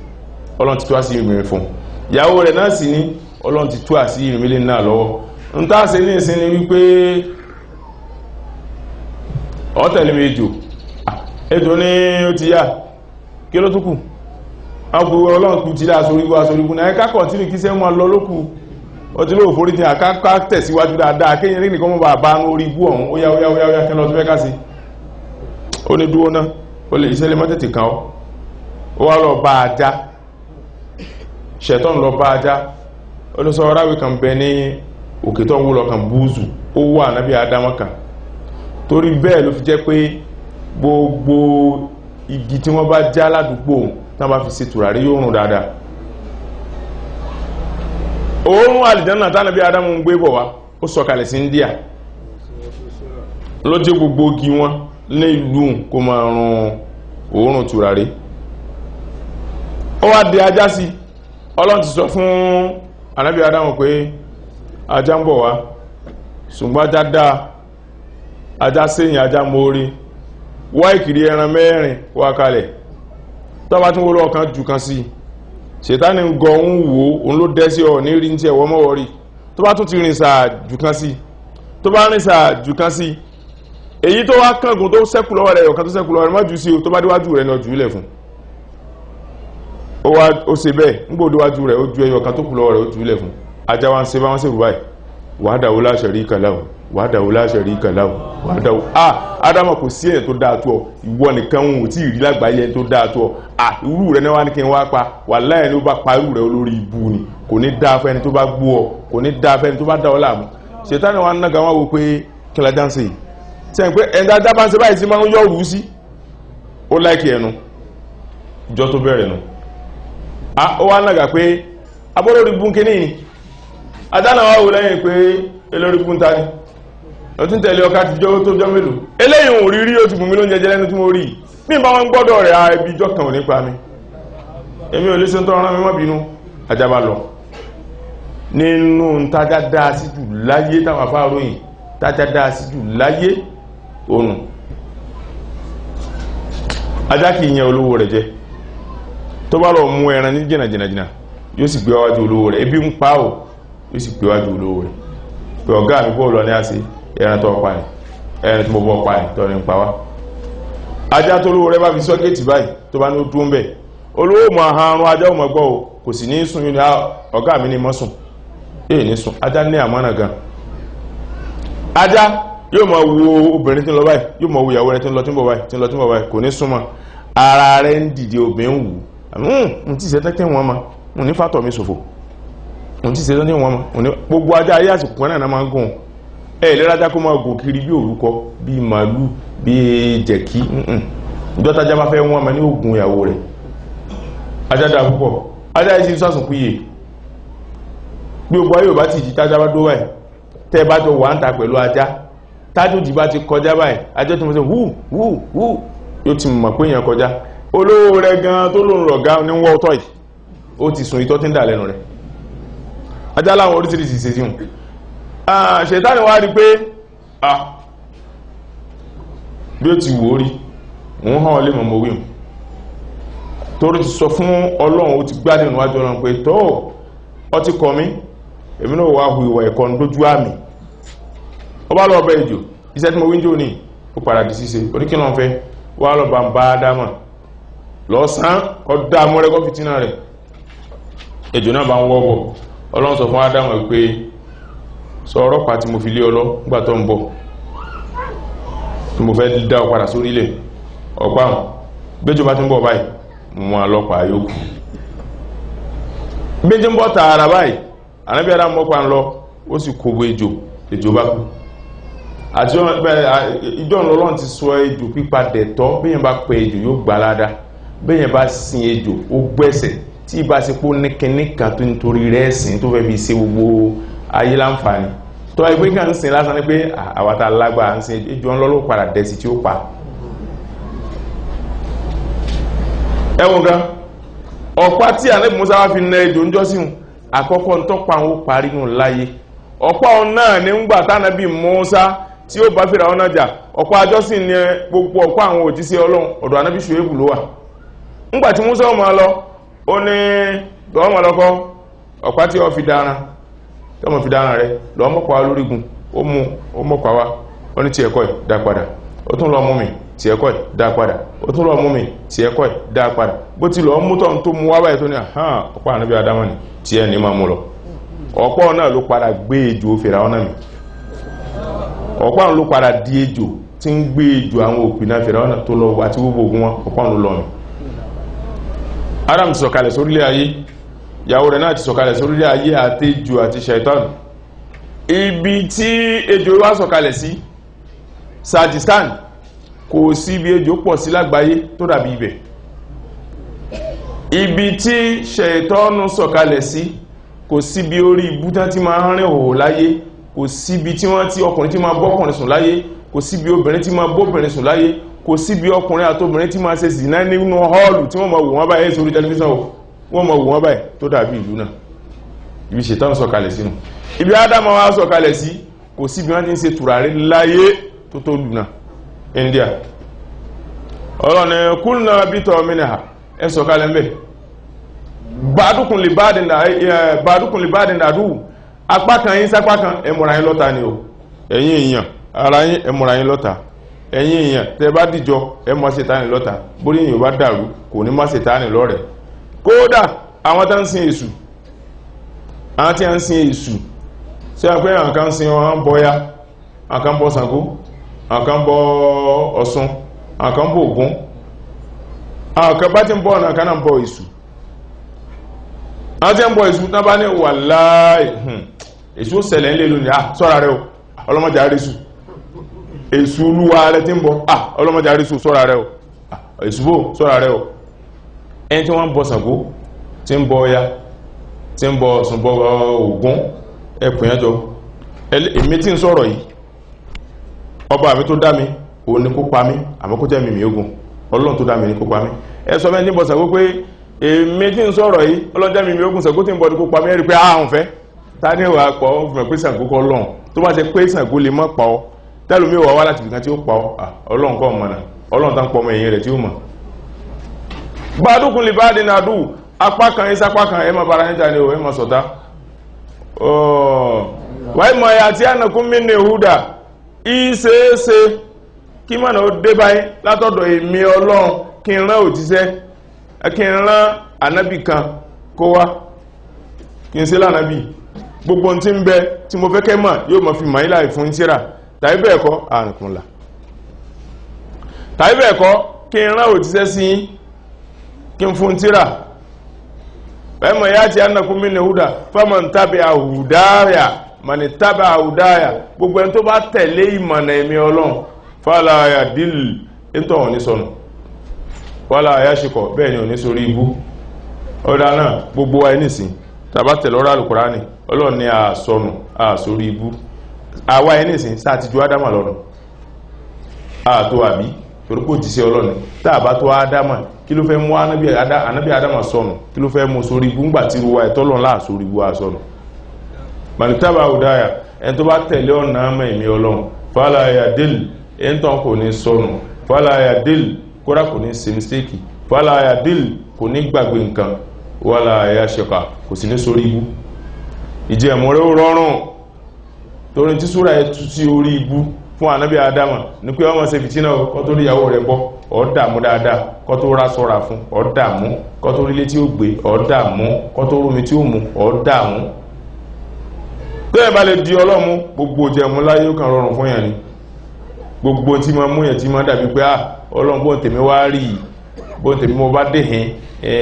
ọlọ́n ti tó á sí ìrìnmìlẹ̀ fún ìyàwó rẹ̀ náà sì ní ọlọ́n ti tó á sí ìrìnmìlẹ̀ náà lọ́wọ́ ń tá ṣe ní ìsinmi wípé ọ̀tẹ̀lẹ̀ ejò ní ó ti yá kí ló túkù agbúrú ọlọ́run kú ti dá asorígbó náà ẹka kọ̀tínì kí sẹ́ mọ́ lọ lókù ọtí ló forí tí àkáká tẹ̀síwájú dáadáa kéyìn rí nìkan mọ́ bá bá ní orí igbó ọ̀hún ó yá kí lọ tó fẹ́ ká sí ó ní dúró náà ó lè iṣẹ́ lè mọ́ tètè kan ó wá lọ bá ajá ṣẹ̀tọ́n lọ bá ajá ó ní sọ ráwì kan bẹ ní òkè tó ń wó lọ kan búùzù ó wà nábì Ádámù kan torí bẹ́ẹ̀ ló fi jẹ́ pé gbogbo igi tí wọ́n bá já ládùúgbò tán bá fi ṣe tùràrí yóò rùn dáadáa òórùn àlìjánà tánàbí Ádámù ń gbé bọ̀ wá ó sọ̀kalẹ̀ sí India ló jẹ́ gbogbo igi wọn ní ìlú kó máa rùn òórùn tùràrí ó wá dé ajá sí Ọlọ́run ti sọ fún ànábì Ádámù pé ajá ń bọ̀ wá ṣùgbọ́n ajá dáa ajá sẹ́yìn ajá mórí wá ìkìrí ẹran mẹ́rin wá kalẹ̀ tọ́bá tún wọ́lọ́ ọ̀kan jù kan sí ṣètánì ń gọ ń wò òun ló dẹ́ sí ọ̀ ní rí ní tí ẹ̀wọ́ mọ́wọ́ rí tó bá tún ti rìn sáà jù kan sí tó bá rìn sáà jù kan sí èyí tó wá kángun tó sẹ́kù lọ́wọ́ rẹ̀ ọ̀kan tó sẹ́kù lọ́wọ́ rẹ̀ má jù sí o tó bá déwájú rẹ̀ lọ jù ilẹ̀ fún ó ṣe bẹ́ẹ̀ ń gbò déwájú rẹ̀ ó ju ẹyọ kan tó kù lọ́wọ́ rẹ̀ ó jù ilẹ̀ fún ajá wa ń ṣe bá wọn ṣe rú báyìí wahdahu la sharika lahu wahdahu la sharika lahu wahdahu Ádámù kò sí ẹ̀yẹ tó dáa tó ọ ìwọ nìkan wọn ò tí ì rí lágbàáyé tó dáa tó ọ irú rẹ náà wá ní kí n wá pa wàláhì ló bá pa irú rẹ olórí ibu ni kò ní dáa fẹ́ni tó bá gbó ọ kò ní dáa fẹ́ni tó bá dá ọ láàmú Ṣẹ̀tánì wa nága wọn wò pé kí la dáńsẹ̀ yìí sẹ́yìn pé ẹ̀dá dábàá ń ṣe báyìí sí máa ń yọ rú sí ó láìkì ẹnu ìjọ tó bẹ̀rẹ̀ nu ó wá nága pé abọ́lórí búnkẹ́ ní adánà wà wò lẹ́yìn pé elórí búntà ni ó tún tẹ̀lé ọkà ti jọ tó jọ mélòó eléyìn ò rí rí ó ti bùnmí ló ń jẹjẹ lẹ́nu tí mo rí bí n bá wọn gbọ́dọ̀ rẹ̀ ẹbí ìjọ kan ò nípa mi èmi ò lè ṣe tó rán mi mọ́ bínú àjábá lọ nínú tájá dáa sí jù láyé táwọn afáròyìn tájá dáa sí jù láyé ònù ajá kì í yan olówó rẹ̀ jẹ tó bá lọ mú ẹran ní jìnàjìnàjìnà yóò sì gbé wájú olówó rẹ̀ ebi ń pa ò yóò sì gbé wájú olówó rẹ̀ pé ọ̀gá mi bóòlù ní àṣẹ ẹran tó pa ẹ̀ ẹran tí mo bọ́ pa ẹ̀ tó ní pa wá ajá tó olówó rẹ̀ bá fi sọ́kẹ́tì báyìí tó bá ní ó dúró ń bẹ̀ olówó mọ̀ àrùn ajá ò mọ̀ gbọ́ o kò sì ní sùn ní ọ̀gá mi ní mọ́ sùn èyí ní sùn ajá ní àmọ́nà gan ajá yóò máa wo obìnrin tí ń lọ báyìí yóò máa wo ìyàwó rẹ̀ tí ń lọ tí ń bọ̀ báyìí tí ń lọ tí ń bọ̀ báyìí kò ní súnmọ́ ara rẹ̀ ń dìde obìnrin wù tí ṣe tẹ́tẹ́ wọn ma n ní fàtọ̀ mi ṣòfò n tí ṣe tẹ́tẹ́ wọn ma gbogbo ajá ayé àsìkò náà máa ń gùn lera ajá kó máa gùn kiri bí òrúkọ bí màálù bí jẹ̀kí ìjọ tájá máa fẹ́ wọn ma ní ògùn ìyàwó rẹ̀ ajá dá púpọ̀ ajá yìí sí sọ́sùn kúyè bí gbogbo ayé ò bá ti jí tájá bá dó báyìí tẹ́ bá jọ wà ń ta pẹ̀lú ajá tájòjì bá ti kọjá báyìí ajá tó mọ́ sí wú yóò ti mọ̀ pé èèyàn kọjá olówó rẹ̀ gan tó lóun rọ̀gá ní wọ́ ọ̀tọ̀ yìí ó ti sùn ìtọ́ tí ń dà lẹ́nu rẹ̀ ajá láwọn oríṣiríṣi ṣe sí hùn ṣètánì wá rí pé bí ó ti wò ó rí òun hàn lè mọ̀mọ̀ wíhùn torí ti sọ fún ọlọ́run ó ti gbádùn níwájú ọlọ́run pé tó ọ ti kọ mí èmi náà wá hu ìwà ẹ̀kọ́ lójú àmì ó bá lọ́ọ́ bẹ́ ìjò iṣẹ́ tí mo wíńjò ní ó padà di ṣíṣe oníkìlọ̀ ń fẹ́ wá lọ́ọ́ bá ń bá dámà lọ́sàn-án kọ́ dá mọ́rẹ́kọ́ fìtínà rẹ̀ ejò náà bá ń wọ́bọ̀ ọlọ́run sọ fún ádámà pé sọ ọlọ́pàá tí mo fi lé ọlọ́ nígbà tó ń bọ̀ tí mo fẹ́ dá ọ padà sórílẹ̀ ọ̀pá àwọn gbẹ́jọ bá ti ń bọ̀ báyìí mú ọlọ́pàá yókù gbẹ́jọ ń bọ̀ tààrà báyìí ànábì Ádámù mọ́pàá ń lọ ó sì kógbó ejò bá kú àti ìjọ ọlọ́run ti sọ ejò pípa dẹ̀tọ́ bẹ́yẹn bá pẹ ejò yóò gbà ládá bẹ́yẹn bá sin ejò ó gbẹ̀sẹ̀ tí ìbá ṣe pó nìkẹ́ní kan tó nítorí rẹ̀ sìn tó fẹ́ fi ṣe gbogbo ayé láǹfààní tó wáyé pé kí n sin lásán ní pé àwàtà lágbà ń sin ejò ńlọ́lọ́ padà dẹ̀sí tí ó pa ẹwọ̀n gan ọ̀pá tí ànábì Mùsá wá fi na ejò ń jọ́sìn àkọ́kọ́ ń tọ́pa àwọn ó parí nù láyé ọ̀pá ọ̀n náà ní ń gbà tánàbí Mùsá tí ó bá fẹ́ra ọ̀nà jà ọ̀pá àjọsìn ní gbogbo ọ̀pá àwọn òjíṣẹ́ Ọlọ́run ọ̀dọ̀ ànábì Ṣuaibu ló wà ńgbà tí Mùsá ọmọ lọ ó ní lọ́wọ́ lọ́kọ́ ọ̀pá tí ó fi dára tí ọmọ fi dára rẹ̀ lọ́wọ́ mọ́pàá lórígun ó mọ́pàá wá ó ní tí ẹ̀kọ́ ẹ̀ dá padà ó tún lọ mú mi tí ẹ̀kọ́ ẹ̀ dá padà ó tún lọ mú mi tí ẹ̀kọ́ ẹ̀ dá padà bó ti lọ mú tọ́ tó mú wá báyìí tó ní àhán ọ̀pá ànábì Ádámù ni tí ẹ̀ ní máa mú lọ ọ̀pọ̀ náà ló padà gbé ejò fèrè àwọn náà mi ọ̀pọ̀ náà ló padà di ejò tí ń gbé ejò àwọn òpìnà fèrè àwọn náà tó lọ àti gbogbo ogun wọn ọ̀pọ̀ náà ló lọ mi Ádámù ti sọ̀kalẹ̀ sórílẹ̀ ayé ìyàwó rẹ̀ náà ti sọ̀kalẹ̀ sórílẹ̀ ayé àti ejò àti ṣẹ̀tánù ibi tí ejò wá sọ̀kalẹ̀ sí Sajistan kò sí ibi ejò pọ̀ sí lágbàáyé tó dàbí ibẹ̀ ibi tí ṣẹ̀tánù sọ̀kalẹ̀ sí kò sí bí orí ibútá tí máa ń rìn òhò láyé kò sí bí tí wọ́n tí ọkùnrin tí máa bọ́kùnrin sùn láyé kò sí bí obìnrin tí máa bóbìnrin sùn láyé kò sí bí ọkùnrin àtobìnrin tí máa ṣe zìnà nínú họ́ọ̀lù tí wọ́n máa wò wọ́n báyìí sórí tẹlifíṣàn wọ́n máa wò wọ́n báyìí tó dàbí ìlú náà ibi ṣètánù sọ̀kalẹ̀ sínú ibi Ádámù wá sọ̀kalẹ̀ sí kò sí bí wọ́n ti ń ṣe tùràrí láyé tó tó lù náà India ọlọ́ni kúlùnà bítọ̀ mínà ẹ sọ̀kalẹ̀ ń bẹ̀ bàdúkùn lè bá dìndà dùn apá kan yín sápá kan ẹ múra yín lọ́ta ni o ẹ̀yin èèyàn ara yín ẹ múra yín lọ́ta ẹ̀yin èèyàn tẹ́ bá dìjọ ẹ mọ́ Ṣẹ̀tánì lọ́ta bórí èèyàn bá dàrú kò ní mọ́ Ṣẹ̀tánì lọ́rẹ̀ kódà àwọn tó ń sin èṣù àwọn tí a ń sin èṣù tí a pé àwọn kan sin wọn bọ́yá àwọn kan bọ́ Ṣàngó àwọn kan bọ́ Ọ̀ṣun àwọn kan bọ́ Ògún àwọn kan bá ti ń bọ́ ọ̀nà kan náà bọ́ èṣù àwọn tí ń bọ́ èṣù tán bá ní wàláì èṣù ṣẹlẹ̀ ńlẹ̀ lónìí sọ́ra rẹ̀ o ọlọ́mọjà àrísù èṣù olúwa rẹ̀ tí ń bọ́ ọlọ́mọjà àrísù sọ́ra rẹ̀ o èṣù bò sọ́ra rẹ̀ o ẹni tí wọ́n ń bọ́ Ṣàngó tí ń bọ́ Ọya tí ń bọ́ Ọ̀ṣun bọ́ Ògún ẹkùn ẹjọ́ èmi tí ń sọ̀rọ̀ yìí ọba mi tó dá mi òun ni kó pa mí àmọ́ kó jẹ́ mímí ogun Ọlọ́run tó dá mi ní kó pa mí ẹ sọ mẹ́ ní bọ́ Ṣàngó pé èmi tí ń sọ̀rọ̀ yìí ọlọ́jẹ́ mímí ogun Ṣàngó tí ń bọ́ ní kó pa mí ẹ̀rí pé àwọn fẹ́ ta ní ìwà pọ̀ ó fìmọ̀ pé Ṣàngó kọ́ Ọlọ́run tó bá ṣe pé Ṣàngó lè mọ́ pa ọ́ tẹ́lùmí wà wá láti fìkan tí ó pa ọ́ Ọlọ́run kọ́ mọ̀ náà Ọlọ́run tán pọ̀ ọmọ èyí rẹ̀ tí ó mọ̀ bàdúkùn lè bá dín náà dùn apá kan ìsápá kan ẹ má bara níta ni o ẹ má sọ̀tá wáyé mọ̀ ẹ̀ àti ànàkún mí ní ìhúdà ìṣeéṣe kí mọ̀nà ó dé báyìí látọ̀dọ̀ èmi Ọlọ́run kí n rán òjíṣẹ́ kí n rán ànábì kan kó wá kí n ṣe lánàbì gbogbo tí ń bẹ tí mo fẹ́ kẹ́ mọ̀ yóò mọ̀ fi mọ̀ ilá ìfún tíra tàbí bẹ́ẹ̀ kọ́ àrùnkùnlá tàbí bẹ́ẹ̀ kọ́ kí n rán òjíṣẹ́ sí kí n fún tírà bẹ́ẹ̀mọ̀ yá ti annakum min huda faman tabi'a hudaya man tabi'a hudaya gbogbo ẹni tó bá tẹ̀lé ìmọ̀nà èmi Ọlọ́run fala yadil into ò ní sọnù wala yashqa bẹ́ẹ̀ ni ò ní sórí ibú ọ̀dá náà gbogbo wa nísìn tàbá tẹ̀lé ọ̀rọ̀ Al-Qur'ani Ọlọ́run ní a sọnù a sórí ibú àwa nísìn sáà ti ju Ádámà lọ́nà a tó àbí torípò jíṣẹ́ Ọlọ́run tàbá tó Ádámà kí ló fẹ́ mú anábí Ádámà sọnù kí ló fẹ́ mú sórí ibú ńgbà tí ruwa ẹ̀tọ́lọ́n láà sórí ibú a sọnù manitaba udaya ẹni tó bá tẹ̀lé ọ̀nà àmà ìmì Ọlọ́run fala yadil ẹni tó kò ní sọnù fala yadil kódà kò ní ṣe mistake fala yadil kò ní gbàgbé nǹkan wala yashqa kò sí ní sórí ibú ìjẹ́ ẹ̀mọ́rẹ́ rọrùn torí tí súra ẹ̀ tú sí orí ibú fún ànábì Ádámà ní pé ọmọ ṣe fìtínà kọ́ tó rí ìyàwó rẹ̀ bọ́ ọ̀dàmú dáadáa kọ́ tó rá sọ́ra fún ọ̀dàmú kọ́ tó rílé tí ó gbé ọ̀dàmú kọ́ tó rómi tí ó mú ọ̀dàmú tó ẹ̀ bá lè di ọlọ́mú gbogbo jẹ̀mú láyé ó kàn rọrùn fún yàn ni gbogbo tí ma mú yàn tí ma dàbí pé ọlọ́run bó tèmi wá rí bó tèmi mo bá dèhìn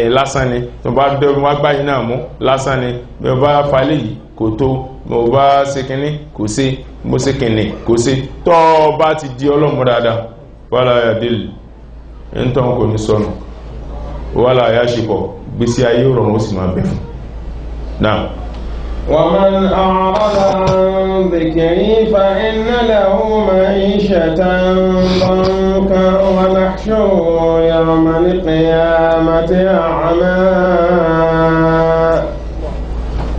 lásán ni tó bá dẹ́rù wá gbáyìn náà mú lásán ni bí mo bá falẹ̀ yìí kò tó mo bá ṣe kínní kò ṣe mo ṣe kínní kò ṣe tó bá ti di ọlọ́mú dáadáa wala yadil ẹ̀ntàn kò ní sọnù wala yashqa gbésí ayé rọrùn ó sì máa bẹ̀ fún náà. ومن أعرض عن ذكري فإن له معيشة ضنكا ونحشره يوم القيامة أعمى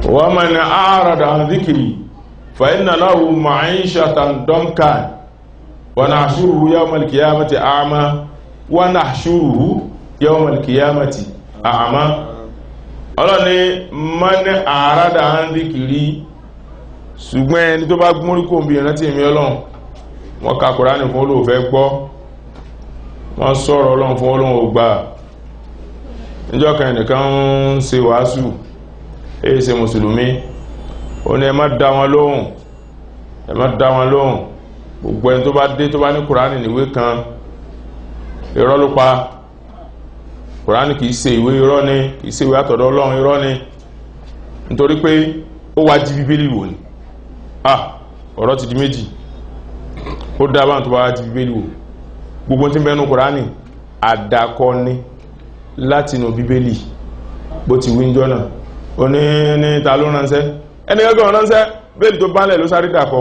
ومن أعرض عن ذكري فإن له معيشة ضنكا ونحشره يوم القيامة أعمى ونحشره يوم القيامة أعمى ọlọ́ni mọ́ní àrádà ń díkìrí ṣùgbọ́n ẹni tó bá gúnrí kò ń bí ìrántí èmì Ọlọ́run wọ́n ka Kùránì fún olóòfẹ́ gbọ́ wọ́n sọ̀rọ̀ Ọlọ́run fún Ọlọ́run ògbà níjọ́ kan ẹnìkan ń ṣe wàásù èyí ṣe mùsùlùmí ó ní ẹ má dá wọn lóhùn ẹ má dá wọn lóhùn gbogbo ẹni tó bá dé tó bá ní Kùránì níwé kan irọ́ ló pa Kùránì kìí ṣe ìwé irọ́ ni kìí ṣe ìwé àtọ̀dọ̀ Ọlọ́run irọ́ ni nítorí pé ó wá jí Bíbélì wò ní ọ̀rọ̀ ti di méjì ó dábà tó wá jí Bíbélì wò gbogbo tí ń bẹnu Kùránì àdàkọ ni láti inú Bíbélì bó ti wí njọ́ náà ó ní ta ló ránṣẹ́ ẹni gẹ́gẹ́ ránṣẹ́ bẹ́ẹ̀lì tó bánlẹ̀ ló sáré dàkọ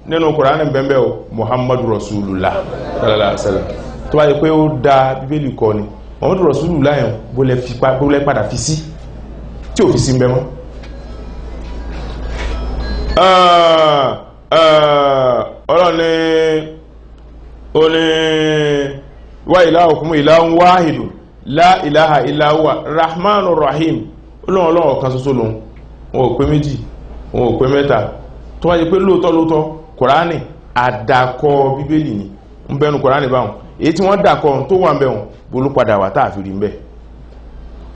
nínú Kùránì bẹ́ẹ̀ o Muhammadu Rasulullah sallallahu alaihi wasallam tó wáyé pé ó dá Bíbélì kọ ni Muhammadu Rasulullah láyàn bó lẹ́ padà fi sí tí ò fi sí mbẹ́mọ́ ọlọ́ni ó ní wa ilahukum ilahun wahidun la ilaha illa huwa rahmanur rahim Ọlọ́run ọ̀kan ṣoṣo lòun wọn ò pé méjì wọn ò pé mẹ́ta tó wáyé pé lóòótọ́ Kùránì àdàkọ Bíbélì ni ń bẹnu Kùránì báwọn èyí tí wọ́n dàkọ tó wà ń bẹ̀wọ̀n bolú padà wà táà fi rí ń bẹ̀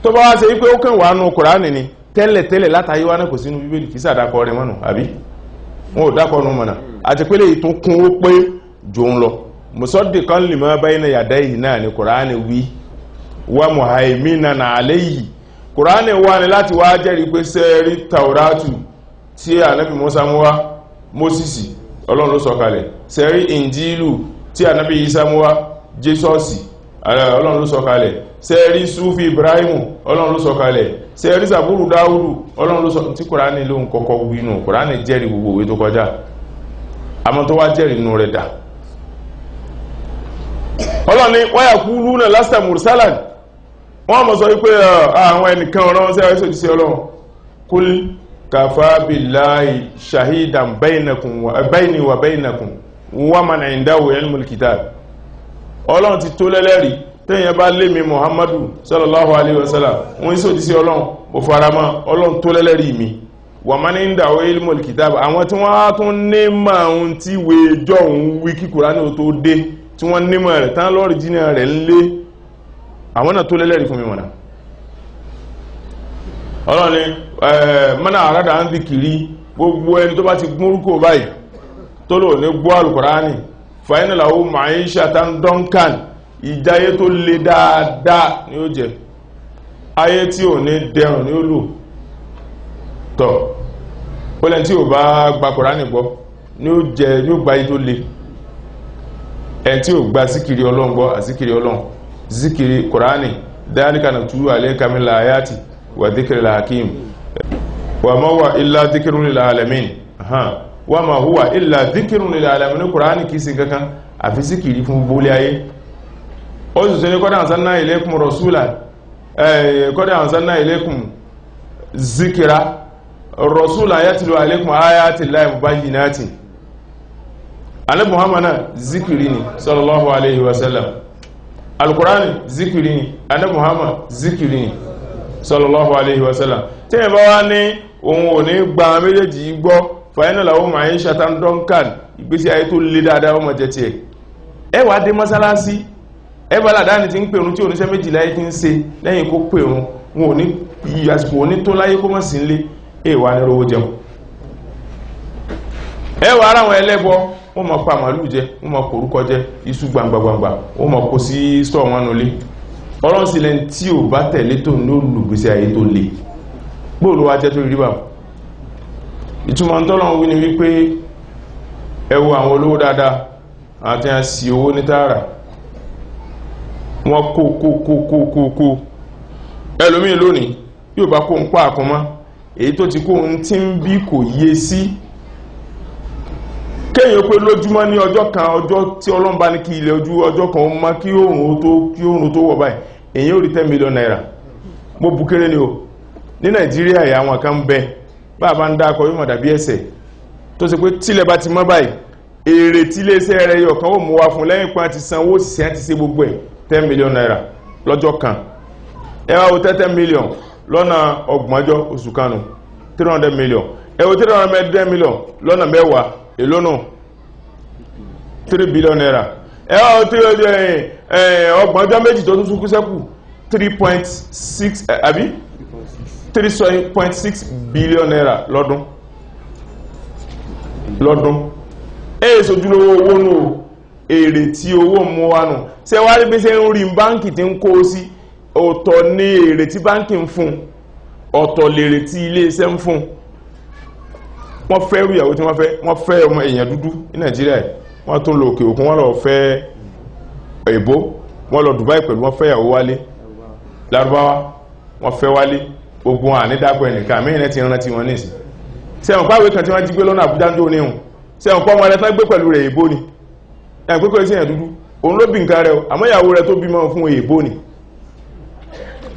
tó bá wá ṣe wípé ó kàn wà nù Kùránì ni tẹ́lẹ̀ látàyé wá náà kò sínú Bíbélì kìí sàdákọ rẹ̀ mọ́nù àbí wọn ò dákọ nù mọ̀nà àti pé lè tún kún ó pé jò ń lọ musaddiqan lima bayna yadayhi náà ni Kùránì wí wa muhaiminan alayhi Kùránì wà ní láti wá jẹ́rìí pé sẹ́ẹ̀rí Tauratu tí ànábì Mùsá mú wá Mósìsì Ọlọ́run ló sọ̀kalẹ̀ sẹ́ẹ̀rí Injílù tí ànábì Ìsá mú wá Jésọ́sì Ọlọ́run ló sọ̀kalẹ̀ sẹ́ẹ̀rí Súfì Ibrahimu Ọlọ́run ló sọ̀kalẹ̀ sẹ́ẹ̀rí Sàbúrù Dáúdù Ọlọ́run ló sọ̀kalẹ̀ tí Kùránì ló ń kọ́kọ́ wínú Kùránì jẹ́rìí gbogbo òwe tó kọjá àmọ́ tó wá jẹ́rìí nínú rẹ̀ dà Ọlọ́run ni wa yaquluna lasta mursalan wọ́n mọ̀ sọ wípé àwọn ẹnìkan ọ̀rọ̀ sí ẹ̀sọ́ ìjíṣẹ́ Ọlọ́run kul kafa billahi shahidan bayni wa baynakum wa man indahu ilmul kitab Ọlọ́run ti tó lẹ́lẹ́rìí tẹ́yìn bá lé mi Muhammadu sallallahu alaihi wasallam wọ́n sí òjíṣẹ́ Ọlọ́run mo faramọ́ Ọlọ́run tó lẹ́lẹ́rìí mi wa man indahu ilmul kitab àwọn tí wọ́n á tún ní ma ohun tí wéjọ́ òun wí kí Kùránì tó dé tí wọ́n ní ma rẹ̀ tán lọ́rì jìnà rẹ̀ ń lé àwọn náà tó lẹ́lẹ́rìí fún mi mọ̀nà Ọlọ́run ni mọ́nà àrádà ń dìkìrí gbogbo ẹni tó bá ti gúnrúkò báyìí tó lò ní gbọ́ alùkùránì fa inna lahu ma'ishatan donkan ìjáyé tó le dáadáa ni ó jẹ ayé tí ò ní dẹrùn ní ó lò tọ́ ó lẹ́n tí ò bá gba kùránì gbọ́ ní ó jẹ ní ó gba ayé tó le ẹn tí ò gba síkiri ọlọ́run gbọ́ àsíkiri ọlọ́run síkiri kùránì dhalika natlu alayka min al-ayati wa dhikril hakim wa ma huwa illa dhikrun lil alamin wa ma huwa illa dhikrun lil alamin kùránì kìí sí kankan àfi síkiri fún gbólé ayé ó sì sọ ní qad anzalna ilaykum rasulan qad anzalna ilaykum zikra rasulan yatlu alaykum ayati llahi mubayyinatin Ànábì Muhammad zikiri ni sallallahu alaihi wasallam alqur'ani zikiri ni Ànábì Muhammad zikiri ni sallallahu alaihi wasallam tí ẹ bá wá ní ohun ò ní gba méjèèjì gbọ́ fàyínà làwọn ma'ishatan donkan ìgbésí ayé tó lé dáadáa ọmọ jẹ tiẹ̀ ẹ wá dé mọ́sálásí ẹ bá làdáni ti ń pèrún tí oníṣẹ́ méjìlá yìí ti ń ṣe lẹ́yìn kó pèrún wọn ò ní àsìkò òní tó láyé kó mọ̀ sí ń lé ẹ wá ní rówó jẹun ẹ wá ara wọn ẹlẹ́bọ wọ́n mọ̀ pa màálù jẹ wọ́n mọ̀ kòrúkọ jẹ iṣu gbangbangba wọ́n mọ̀ kó sí stọ̀ wọn nulẹ̀ ọlọ́run sì lẹ́ni tí ò bá tẹ̀lé tó ní olùgbèsè ayé tó le gbóòlù wa jẹ́ tó rí bá ìtumọ̀ tọ́lọ́run wí ni wípé ẹ wo àwọn olówó dáadáa àti àsì owó ní tààrà wọ́n kó ẹlòmíì lónìí yóò bá kó ń pa àkúnmọ́ èyí tó ti kó ń tí ń bí kò yé sí kéèyàn pé lójúmọ́ ní ọjọ́ kan ọjọ́ tí Ọlọ́run bá ní kí ilẹ̀ ojú ọjọ́ kan ó má kí oòrùn tó wọ̀ báyìí èyàn ò rí 10 million naira mo bù kéré ni o ní Nàìjíríà yà àwọn kan bẹ bàbá ń dákọ̀ yóò mọ̀ dàbí ẹsẹ̀ tó ṣe pé tílẹ̀ bá ti mọ́ báyìí èrè tí iléeṣẹ́ rẹ̀ yọ̀ kan ó mú wa fún lẹ́yìn pọ́n ti sanwó òṣìṣẹ́ ti ṣe gbogbo ẹ̀ 10 million naira lọ́jọ́ kan ẹ wá wo 10 million lọ́nà ọgbọ̀njọ́ oṣù kanu 300 million ẹ wo 300 million lọ́nà mẹ́wàá èlónà 3 billion naira ẹwà tí ó jẹ́ ọgbọ̀njọ́ méjì tó tún kú sẹ́kù 3.6 àbí 3.6 billion naira lọ́dún èyí sojúlówó owó nù èrè tí owó mú wá nù ṣe wá rí bí ṣe ń rí báńkì tí ń kó sí ọ̀tọ̀ ní èrè tí báńkì ń fún ọ̀tọ̀ lèrè tí iléeṣẹ́ ń fún wọ́n fẹ́ rú ìyàwó tí wọ́n fẹ́ ọmọ èèyàn dúdú ní Nàìjíríà wọ́n tún lọ òkè òkun wọ́n lọ fẹ́ èbó wọ́n lọ Dubai pẹ̀lú wọ́n fẹ́ ìyàwó wálé Lárúbáwá wọ́n fẹ́ wálé gbogbo wọn ànídàpọ̀ ẹnìkan mẹ́rin ti rántí wọn ní ìsìn sẹ́wọ̀n pàwé kan tí wọ́n jí gbé lọ́nà Àbújá ń dó níhùn sẹ́wọ̀n pọ́ ọmọ rẹ̀ tán gbé pẹ̀lú rẹ̀ èbó ni ẹ̀ pé kò sí èèyàn dúdú òun ló bí nǹkan rẹ̀ àmọ́ ìyàwó rẹ̀ tó bímọ fún èbó ni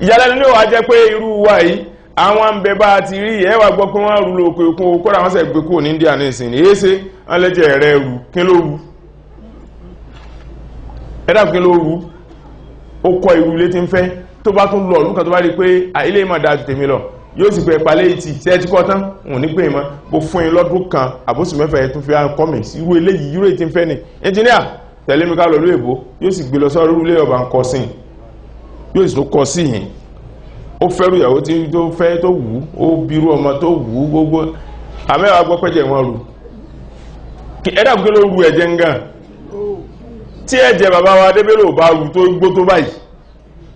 ìyàlẹ́nu ní ó wá jẹ́ pé irú wa yìí àwọn ń bẹ bá ti rí ẹwà gbọ́ pé wọ́n rú lókè òkun kódà wọ́n sẹ̀ gbé kúrò ní India ní ìsìn èéṣe wọ́n lẹ́jẹ̀ rẹ̀ rú kí ló rú ẹ̀dà kí ló rú ó kọ irú ilé tí ń fẹ́ tó bá tún lọ lúkà tó bá rí pé ilé ìmọ̀ dájú tèmi lọ yóò sì pẹ́ palẹ́ ìtì tí ẹ ti kọ́ tán wọn ní pé ìmọ̀ bó fún yín lọ́dún kan àbóṣù mẹ́fà ẹ̀ tún fi kọ́ mi sí irú eléyìí irú èyí tí ń fẹ́ ni ẹnjìníà tẹ̀lé mi ká lọ lóyèbó yóò sì gbé lọ sọ́ọ́ irú ilé ọba ń kọ́ sí yóò sì tó kọ́ sí yìí ó fẹ́rù ìyàwó tí tó fẹ́ tó wù ó bírú ọmọ tó wù gbogbo àmẹ́wàá gbọ́ pẹ́jẹ̀ wọn rú ẹ̀dà pé ló rú ẹ̀jẹ̀ ń gàn tí ẹ̀jẹ̀ bàbá wa débélò bá rú tó gbó tó báyìí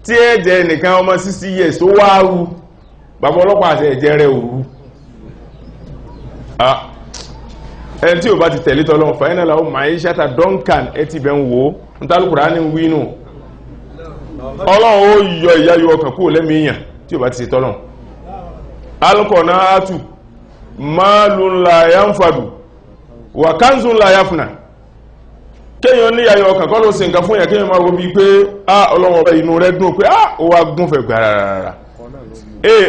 tí ẹ̀jẹ̀ nìkan ọmọ 60 years tó wá rú bàbá ọlọ́pàá àti ẹ̀jẹ̀ rẹ̀ ò rú ẹni tí ò bá ti tẹ̀lé tọ́lọ́ fàyínà làwọn ma'ishatan donkan ẹ ti bẹ̀ ń wò ó ń tálùkùrá ní wínú ọlọ́run ó yọ ìyáyọ ọkàn kúrò lẹ́mìíyàn tí ò bá ti ṣe tọ́lọ́run alukọ̀nà átù malun la yanfadu wa kanzun la yafna kéèyàn ní ìyáyọ ọkàn kọ́ ló ṣe nǹkan fún yẹn kéèyàn máa wo bíi pé ọlọ́run ọba inú rẹ̀ dùn pé ó wá gúnfẹ̀ gbàràràrà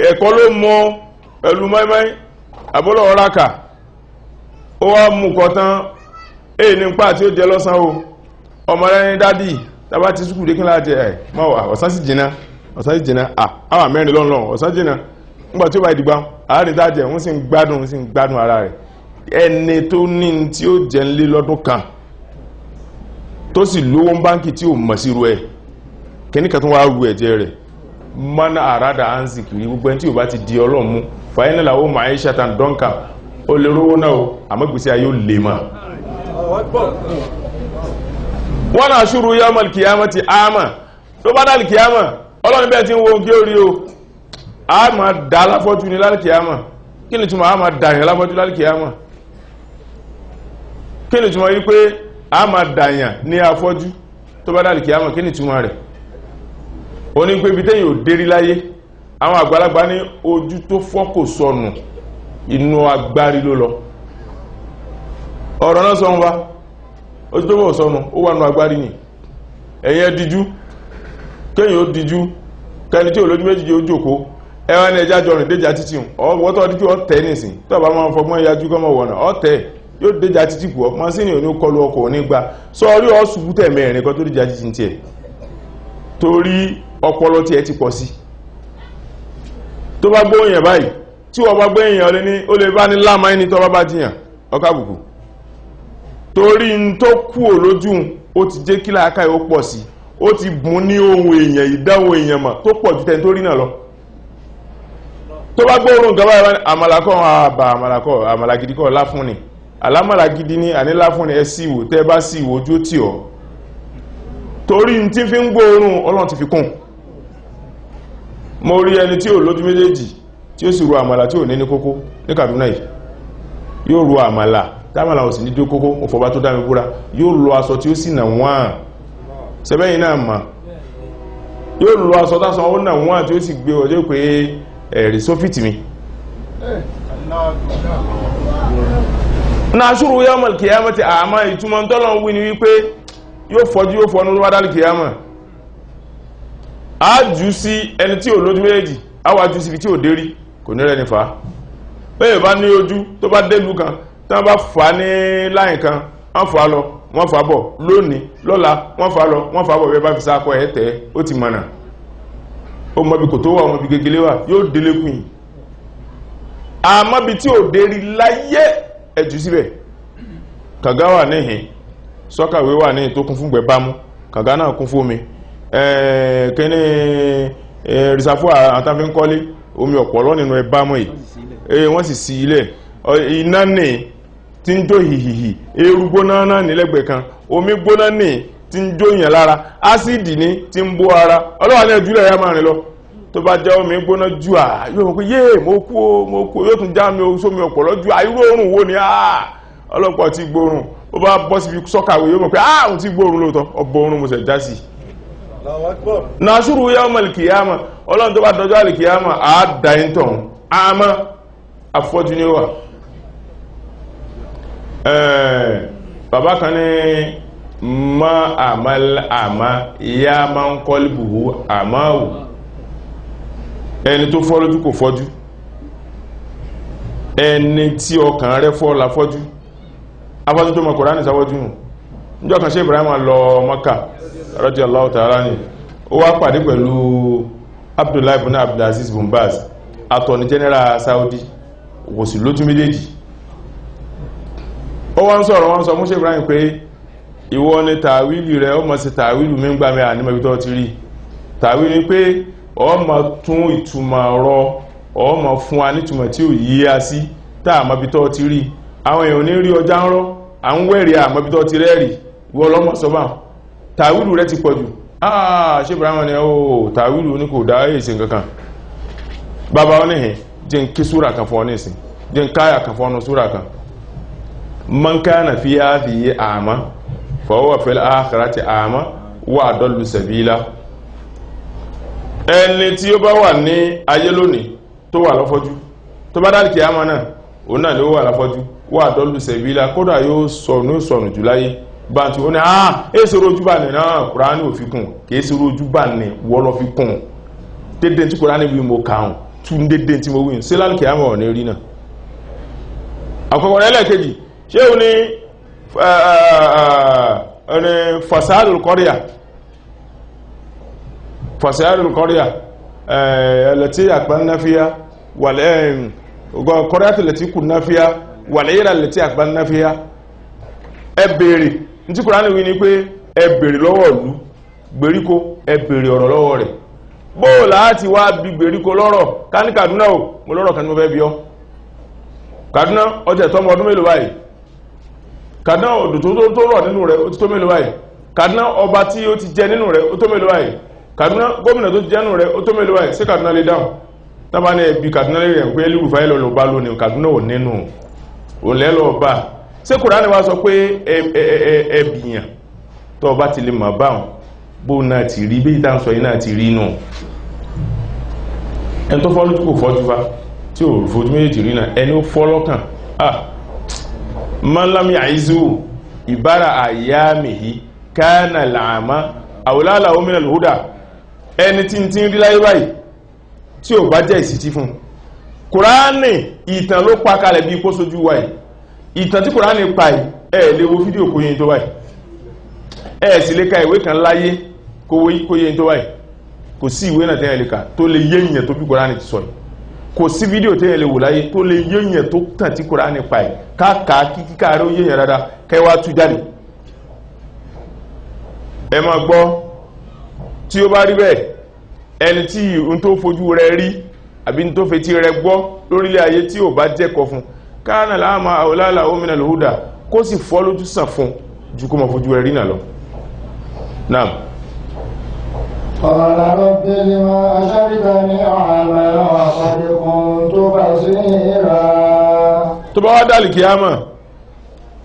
ẹ̀kọ́ ló mọ pẹ̀lú mẹ́mẹ́ àbúrò ọ̀ráka ó wá mú kọ tán nípa tí ó jẹ lọ́sàn o ọmọ rẹ̀ ní dádì tàbá ti sùkúrù dékínlá jẹ mọ́ wà ọ̀sán sì jìnà àwà mẹ́rin lọ́nà ọ̀sán jìnà nígbà tí ó bá ìdìgbà àárín dájẹ̀ wọ́n sì ń gbádùn ara rẹ̀ ẹni tó ní tí ó jẹ ńlé lọ́dún kan tó sì lówó báńkì tí ó mọ̀ sí ru ẹ̀ kẹ́níkà tó wá ru ẹ̀jẹ̀ rẹ̀ mọ́nà àrádà á ń sì kiri gbogbo ẹni tí ò bá ti di ọlọ́mú fàyínà làwọn ma'ishatan donkan ó lè rówó náà àmọ́ gbèsè ayé ó lè mọ́ wọ́n náà ṣúrù yawmal qiyamati àmà tó bá dálì kìyàmà ọlọ́run bẹ́ẹ̀ tí ń wo kí ó rí o a máa dá láfọ́jú ní lálì kìyàmà kí ni túnmọ̀ a máa dàyàn láfọ́jú lálì kìyàmà kí ni túnmọ̀ yí pé a máa dàyàn ní afọ́jú tó bá dálì kìyàmà kí ni túnmọ̀ rẹ̀ o ní pé ibi tẹ́yìn ò dérí láyé àwọn àgbàlagbà ní ojú tó fọ́ kò sọnù inú agbárí ló lọ ọ̀rọ̀ náà sọ́n wá ojú tó fọ́ sọnù ó wà nù agbárí ni ẹ̀yẹ díjú kéyìn ó díjú kẹni tí olójú méjì ó jókòó ẹwà ní ẹjá jọrìn déjà títì ọwọ́tọ́ díjú ọ̀tẹ́ nìsìn tó bá máa fọgbọ́n ìyájú kọ́mọ̀ wọ̀nà ọ̀tẹ́ yóò déjà títì kù ọ́ masínì ò ní kọlu ọkọ̀ onígbà sọ́ọ́rí ọ̀ṣùgbú tẹ̀mẹ́rin kan tó déjà títì tiẹ̀ torí ọpọlọ tiẹ̀ ti pọ̀ sí tó bá gbóyìn báyìí tí wọ́n bá gbóyìn ọlẹ́ ní ó lè bá ní láàmà ní tọ́ bá jiyàn ọkàbùkù torí n tó kú olójú ó ti jẹ́ kí láàká ó pọ̀ sí ó ti bùn ní ohun èèyàn ìdáhùn èèyàn mà tó pọ̀ jù tẹ́ tó rí náà lọ tó bá gbóòrùn gaba àmàlàkọ́ àmàlà gidi kọ́ láfúnni alámàlà gidi ní àníláfúnni ẹ sí ìwò tẹ́ bá sí ìwò ojú tí ọ torí n tí fi ń gbóòrùn ọlọ́run ti fi kún mo rí ẹni tí ò lójú méjèèjì tí ó sì ro àmàlà tí ò ní kókó ní Kaduna yìí yóò ro àmàlà támàlà ò sì ní dé kókó òfòbá tó dá mi búra yóò lo aṣọ tí ó sì nà wọ́n sẹ́bẹ̀yìn náà mà yóò lo aṣọ tásán ó nà wọ́n tí ó sì gbé ọjọ́ pé ẹ̀rì sófìtì mi náà ṣúrù yawmal qiyamati àmà ìtumọ̀ tọ́lọ̀ wí ni wípé yóò fọ́jú yóò fọ́nú ló wá dálì kìyàmà á jù sí ẹni tí ò lójú méjì á wá jù sí ibi tí ò dérí kò ní rẹ̀ ní fa bẹ́ẹ̀ bá ní ojú tó bá délùú kan tí wọ́n bá fà ní láyìn kan wọ́n fà lọ wọ́n fà bọ̀ lónìí lọ́la wọ́n fà lọ wọ́n fà bọ̀ bẹ́ẹ̀ bá fi sáàkọ́ ẹ̀ tẹ́ ó ti mọ̀nà ó mọ̀bí kò tó wà ọmọbí gegele wà yóò délé kùn yìí àmọ́bí tí ò dérí láyé ẹ̀jù síbẹ̀ kàgá wà níhìn sọ́kàwé wà ní tó kún fún gbẹ̀bámú kàgá náà kún fún omi kíní rìsàfú àtàfin kọ́lé omi ọ̀pọ̀lọ́ nínú ẹbámú yìí wọ́n sì sí ilẹ̀ iná ní tí ń jó hìhìhì eérú gbóná náà nílẹ̀gbẹ̀ kan omi gbóná ní tí ń jó yẹn lára ásìdì ní tí ń bó ara ọlọ́wà ní ẹjúlẹ̀ ya máa rìn lọ tó bá jẹ́ omi gbóná jù à yóò mọ̀ pé yéè mo kú yóò tún já mi sómi ọ̀pọ̀lọ́ jù à irú oòrùn wo ni ọlọ́pọ̀ ti gbóòrùn ó bá bọ́ síbi sọ́kàwé yóò mọ̀ pé òun ti gbóòrùn lóòótọ́ ọbọ̀ oòrùn mo sẹ̀ já sí nàṣúrù yawmal qiyamah ọlọ́run tó bá dọjọ́ àlìkìyàmà àádáyíntàn àmà afọ́jú ní wà bàbá kan ní ma àmà ìyá ma ń kọ́lì bùhú àmáwò ẹni tó fọ́ lójú kò fọ́jú ẹni tí ọkàn rẹ̀ fọ́ la fọ́jú afọ́jú tó mọ̀ Kùránì sáwọ́jú nù níjọ́ kan ṣe Ibrahim lọ Mọ́kà radiyallahu ta'ala ni ó wá pàdé pẹ̀lú Abdullahi ibn Abdulaziz bin Baz attorney general Saudi kò sí lójú méjèèjì ó wá ń sọ̀rọ̀ wọ́n sọ mú ṣe Ibrahim pé ìwọ ni tàwílì rẹ̀ ó mọ̀ sí tàwílù mígbà mẹ́ ànímọ̀bí tó ti rí tàwílì pé ó mọ̀ tún ìtumọ̀ ọ̀rọ̀ ó mọ̀ fún wa nítumọ̀ tí ò yí á sí táàmọ̀bí tó ti rí àwọn èèyàn ní rí ọjà ń rọ́ à ń wẹ̀rí àmọ̀bí tó ti rẹ́rì ìwọ lọ́mọ̀ sọ́bà tàwílù rẹ̀ ti pọ̀jù ṣe Ibrahim ni ó tàwílù ní kò dá èsì kankan bàbá wọn nìyẹn jẹ́ ń kí súra kan fún ọ nísìn jẹ́ ń káyà kan fún ọnà súra kan man kana fi hadhihi a'ma fa huwa fil akhirati a'ma wa adallu sabila ẹni tí ó bá wà ní ayé lónìí tó wà lọ́fọ́jú tó bá dálì kìyàmá náà òun náà ni ó wà lọ́fọ́jú wa adallu sabila kódà yóò sọnù jù láyé bá ti ó ní èsòrò ojú bá ní náà Kùránì ò fi kún kìí sòrò ojú bá ní wọ́lọ́ fi kún dédé tí Kùránì wí mo kàún tún dédé tí mo wí sí lálùkì àmọ́ ọ̀nà rí náà àkọ́kọ́ ẹlẹ́ẹ̀kejì ṣé o ní fasadul qarya allati aqbalna fiha qaryatu allati kunna fiha wal 'ira allati aqbalna fiha ẹ béèrè tí Kùránì wí ní pé ẹ béèrè lọ́wọ́ ìlú gbèríko ẹ béèrè ọ̀rọ̀ lọ́wọ́ rẹ̀ bóò láti wá bí gbèríko lọ́rọ̀ ká ní Kaduna ò mo lọ́rọ̀ kan ní mo fẹ́ bí ọ Kaduna ọjọ́ ẹ̀tọ́ ọmọ ọdún mélòó báyìí Kaduna odò tó rọ̀ nínú rẹ̀ ó ti tó mélòó báyìí Kaduna ọba tí ó ti jẹ nínú rẹ̀ ó tó mélòó báyìí Kaduna gómìnà tó ti jẹ nínú rẹ̀ ó tó mélòó báyìí ṣé Kaduna lè dáhùn tábà ní ẹbí Kaduna lè rẹ̀ pé El-Rufai lọ́lọ́ bá lónìí Kaduna ò nínú òun lẹ́lọ́ bá ṣé Kùránì wá sọ pé ẹbìyàn tó ọba ti lè mọ̀ báwọn bó náà ti rí bí ìtàn sọ yìí náà ti rí nù ẹni tó fọ́lú kò fọ́jú fa tí ò fojú méjì rí náà ẹni ó fọ́ lọ́kàn mọ́lámi àìzú ìbára àyàmìhì kánà làmá àwòlálà omínà lòhúdà ẹni tí ń rí láyé báyìí tí ò bá jẹ́ ìsìtí fún Kùránì ìtàn ló pa kalẹ̀ bí kó sojú wáyìí ìtàn tí Kùránì pa lè wo fídíò kó yẹn tó báyìí sì lè ka ìwé kan láyé kó yẹn tó báyìí kò sí ìwé náà tẹ́yẹ̀ lè ka tó lè yé ìyẹn tó bí Kùránì ti sọ yìí kò sí fídíò tẹ́yẹ̀ lè wò láyé tó lè yé ìyẹn tó tàn tí Kùránì pa káàkà kíkà rẹ̀ ó yé ìyẹn dáadáa kẹwàá tú jáde ẹ máa gbọ́ tí ó bá rí bẹ́ẹ̀ ẹni tí n tó fojú rẹ̀ rí àbí n tó fetí rẹ̀ gbọ́ lórílẹ̀ ayé tí ò bá jẹ́kọ̀ fún káànà láàmà àwòlálà omínà lòhúdà kó sì fọ́ lójú sàn fún ju kó mọ̀ fojú rẹ̀ rí náà lọ náà قال رب لما أشركني أعمى وقد كنت بصيرا tó bá wá dálì kíyámà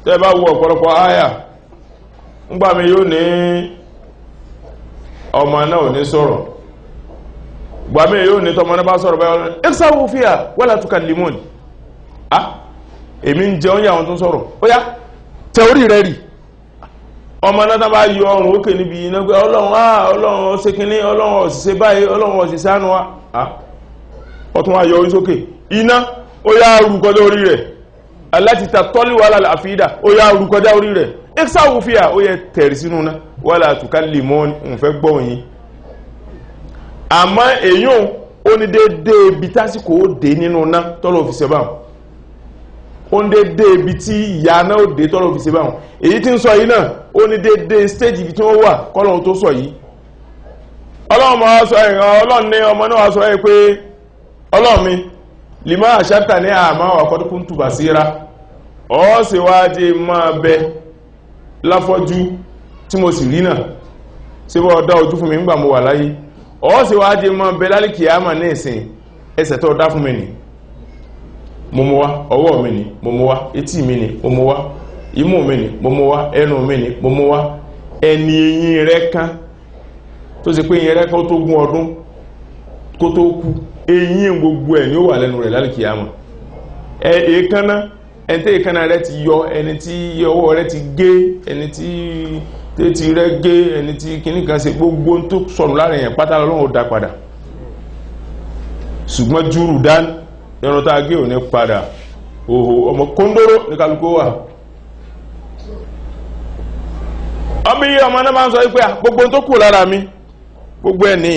tẹ́ bá wo ọ̀pọ̀lọpọ̀ àyà ńgbà mi yóò ní ọmọ náà ò ní sọ̀rọ̀ gbà mí yóò ní tọmọ náà bá sọ̀rọ̀ báyọ̀ ìsáwò fíà wala tukallimuni èmi ń jẹun yà wọn tó ń sọ̀rọ̀ ó yá tẹ orí rẹ̀ rì ọmọ náà bá yọ ọrùn òkè níbi iná pé ọlọ́run ṣe kínní ọlọ́run ọ̀sìṣẹ́ báyìí ọlọ́run ọ̀sìṣẹ́ àánú wa ọtún wá yọ orí sókè iná ó yá rúkọjá orí rẹ̀ aláti ta tọ́lú wàhálà àfíìdà ó yá rúkọjá orí rẹ̀ ìsáwò fíà ó yẹ tẹ̀rì sínú náà wala tukallimuni ń fẹ́ gbọ́ yín àmọ́ èyàn ó ní dédé ibi tásìkò ó dé nínú náà tọ́lọ̀ òfìsẹ́ báwọn ó ní dédé ibi tí ìyá náà ó dé tọ́lọ̀ òfìsẹ́ báwọn èyí tí ń sọ yìí náà ó ní dédé stage ibi tí wọ́n wà kọ́lọ̀ tó sọ yìí ọlọ́run máa sọ ẹ̀ràn ọlọ́run ní ọmọ náà wá sọ ẹ̀ pé ọlọ́run mi lima àṣàtà ní àmà wà kuntu basira ọ́ sì wá jẹ́ máa bẹ láfọ́jú tí mo sì rí náà ṣé bọ́ dá ojú fún mi nígbà mo wà láyé ọ́ sì wá jẹ́ máa bẹ lálìkì àmà ní ìsìn ẹsẹ̀ tó dá fún mi nì mo mú wá ọwọ́ mi nì mo mú wá etí mi nì mo mú wá imú mi nì mo mú wá ẹnu mi nì mo mú wá ẹni eyín rẹ̀ kan tó ṣe pé eyín rẹ̀ kan tó gún ọdún kó tó kú eyín gbogbo ẹ̀ ni ó wà lẹ́nu rẹ̀ lálìkì àmà èékánná ẹni tí èékánná rẹ̀ ti yọ ẹni tí ọwọ́ rẹ̀ ti gé ẹni tí tẹ́tí rẹ̀ gé ẹni tí kìíní kan ṣe gbogbo tó sọnù láàrin yẹn pátá lọ́wọ́ dá padà ṣùgbọ́n júrù dán ẹran tá a gé ò ní padà òhò ọmọ kóndóró ní kálukó wà ọmọ iye ọmọ náà máa ń sọ wípé gbogbo tó kù lára mi gbogbo ẹ̀ ní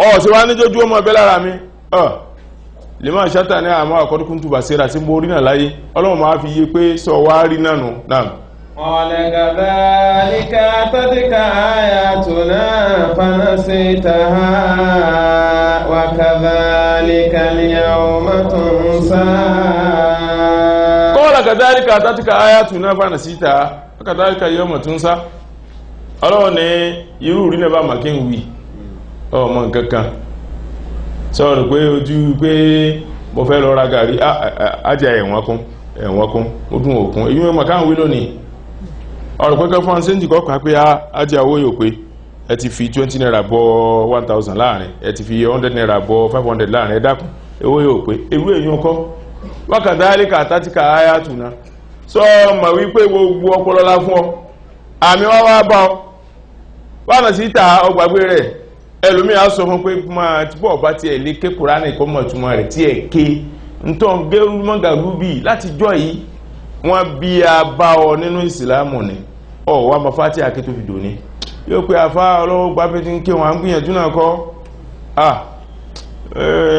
ọ̀sẹ̀ wá ní jójú ọmọ ẹbẹ́ lára mi lè máa ṣátà ní àmọ́ kuntu basira tí mo rí náà láyé ọlọ́run máa fi yé pé sọ wá rí náà nù náà قال كذلك أتتك آياتنا فنسيتها وكذلك اليوم تنسى قال كذلك أتتك آياتنا فنسيتها وكذلك اليوم تنسى ọlọ́run ní irú rí náà bá màkí ń wí ọmọ nǹkankan sọ̀rọ̀ pé ojú pé mo fẹ́ lọ ra gàrí ajá ẹ̀wọ̀n kún ó dún òkun èyí mọ̀ màkà ń wí lónìí ọ̀rọ̀ pẹ́kẹ́ fún ṣéǹjì kọ́kàn pé ajá owó yóò pé ẹ ti fi 20 naira bọ́ 1000 láàrin ẹ ti fi 100 naira bọ́ 500 láàrin ẹ dákun owó yóò pé ewé èyàn kọ́ wákàtí àríkà àtàtìkà ayatuna sọ ma wípé gbogbo ọpọlọlá fún ọ àmì wá wá bá ọ wánà sí ìta ọgbàgbé rẹ̀ ẹlòmíà sọ fún pé máa tí bọ́ọ̀ bá tiẹ̀ lé ké Kùránì kọ́ mọ̀ túmọ̀ rẹ̀ tí ẹ̀ ké ntọ́ gẹ́rù mọ́gàlúbì láti jọ yìí wọ́n bí a bá ọ nínú ìsìlámù ní ọ̀wọ́ mafáti àkẹ́tò fìdò ní yóò pé àfá ọlọ́wọ́ gbáfẹ́ tí ń ké wọn à ń gbìyànjú náà kọ́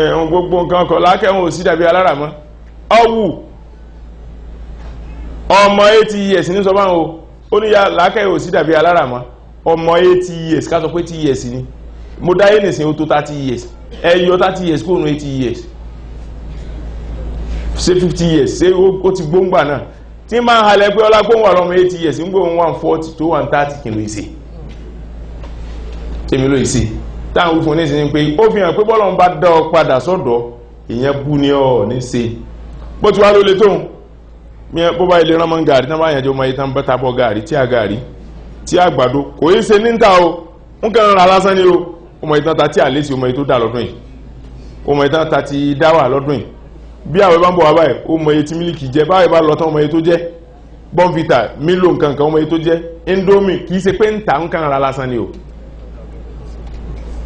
ẹ̀hùn gbogbo nǹkan ọkọ̀ lákẹ́wọ̀n ò sí dàbí alára mọ́ ọwù ọmọ 80 years ní sọ́bá ó ní lákẹ́wọ̀n ò sí dàbí alára mọ́ ọmọ 80 years ká sọ pé 80 years ni mo dáyé nìsín ó tó 30 years ẹyọ 30 years kó nù 80 years ṣe 50 years ṣe ó ti gbóngbà náà tí máa halẹ̀ pé ọlá gbóhùn wà lọ́mọ 80 years ń gbóhùn 140 tó 130 kìlò ìsè tèmi ló ìsè táwọn fún ní ìsìn pé ó fi hàn pé bọ́lọ̀ bá dá ọ padà sọ́dọ̀ ìyẹn bú ní ọ ní ṣe bó ti wá ló lè tóun bó bá ilé ránmọ́ gàrí tán bá yànjẹ́ ọmọ yìí tán bá tabọ̀ gàrí tí àgbàdo kò í ṣe níta o ń kẹrin ra lásán ní o ọmọ yìí tán ta tí àlésì ọmọ yìí tó dà lọ́dún yìí ọmọ yìí tán ta ti dáwà lọ́dún yìí bí àwẹ̀ bá ń bọ̀ wá báyìí ọmọ yìí tí mílíkì jẹ báyìí bá lọ tán ọmọ yìí tó jẹ bọ́ǹfìtà mílò nǹkankan ọmọ yìí tó jẹ indomie kì í ṣe pé ń ta ń kẹrin ra lásán ní o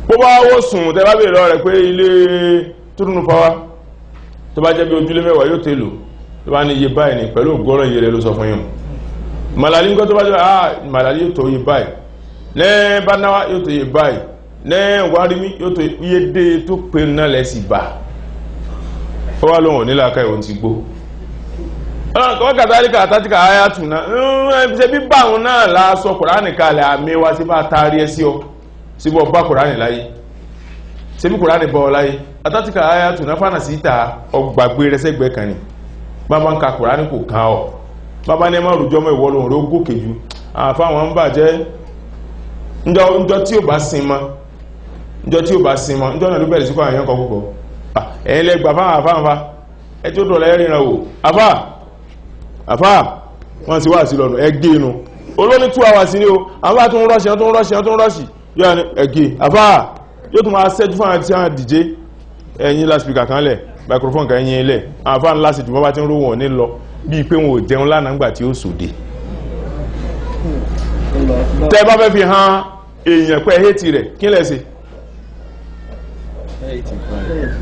bó bá wó sùn tẹ bá bèèrè lọ rẹ̀ pé ilé túrúnù fáwá tó bá jẹ́ bí ojúlé mẹ́wàá yóò tèlò tó bá ní iye báyìí ní pẹ̀lú ògbọ́rọ̀ iye rẹ̀ ló sọ fún yín màlàlí nǹkan tó bá jẹ́ màlàlí yóò tó iye báyìí lẹ́ẹ̀ bá náwá yóò tó iye báyìí lẹ́ẹ̀ wárímí yóò tó iye dé tó pé náà lẹ́sì bá ó wá lóhùn nílà aka ìwọ̀n ti gbó wọ́n kàtàríkà àtàtíkà ayátù náà ṣe bí báwọn náà la sọ Kùránì kalẹ̀ àmì wa sí bá taari ẹ sí ọ síbọ̀ bá Kùránì láyé síbí Kùránì bọ́ láyé àtàtíkà ayátù náà fánà sí ìta ọgbàgbé rẹsẹ́gbẹ́ kan ni bàbá ń ka Kùránì kò kàn ọ́ bàbá ní ẹmọ́ rùjọ́ mọ́ ìwọ́lò rẹ̀ ó gòkè jù àfáwọn ń bàjẹ́ ǹjọ́ tí ó bá sin mọ́ ǹjọ́ náà ló bẹ̀rẹ̀ sí kọ́ àyàn kan púpọ̀ ẹ̀yìn lẹ́gbà fáwọn àfáàfá ẹ tí ó dọ̀lá ẹ̀rìnràn wò àfáà wọ́n sì wá sí lọ́nà ẹgbẹ́ inú olóní 2 hours ní o àfáà tó ń rọ́ṣì yóò ní ẹgbẹ́ àfáà yóò tún máa ṣẹ́jú fún àti àwọn dìje ẹ̀yìn láspíkà kan lẹ̀ microphone kan ẹ̀yìn ilẹ̀ àfáà ńlá sì jùmọ́ bá ti ń ró wọn ní lọ bíi pé wọn ò jẹun lánàá ńgbà tí ó sòdè tẹ́ bá fẹ́ fi hàn èèyàn pẹ́ hétì rẹ̀ kí lẹ́ sí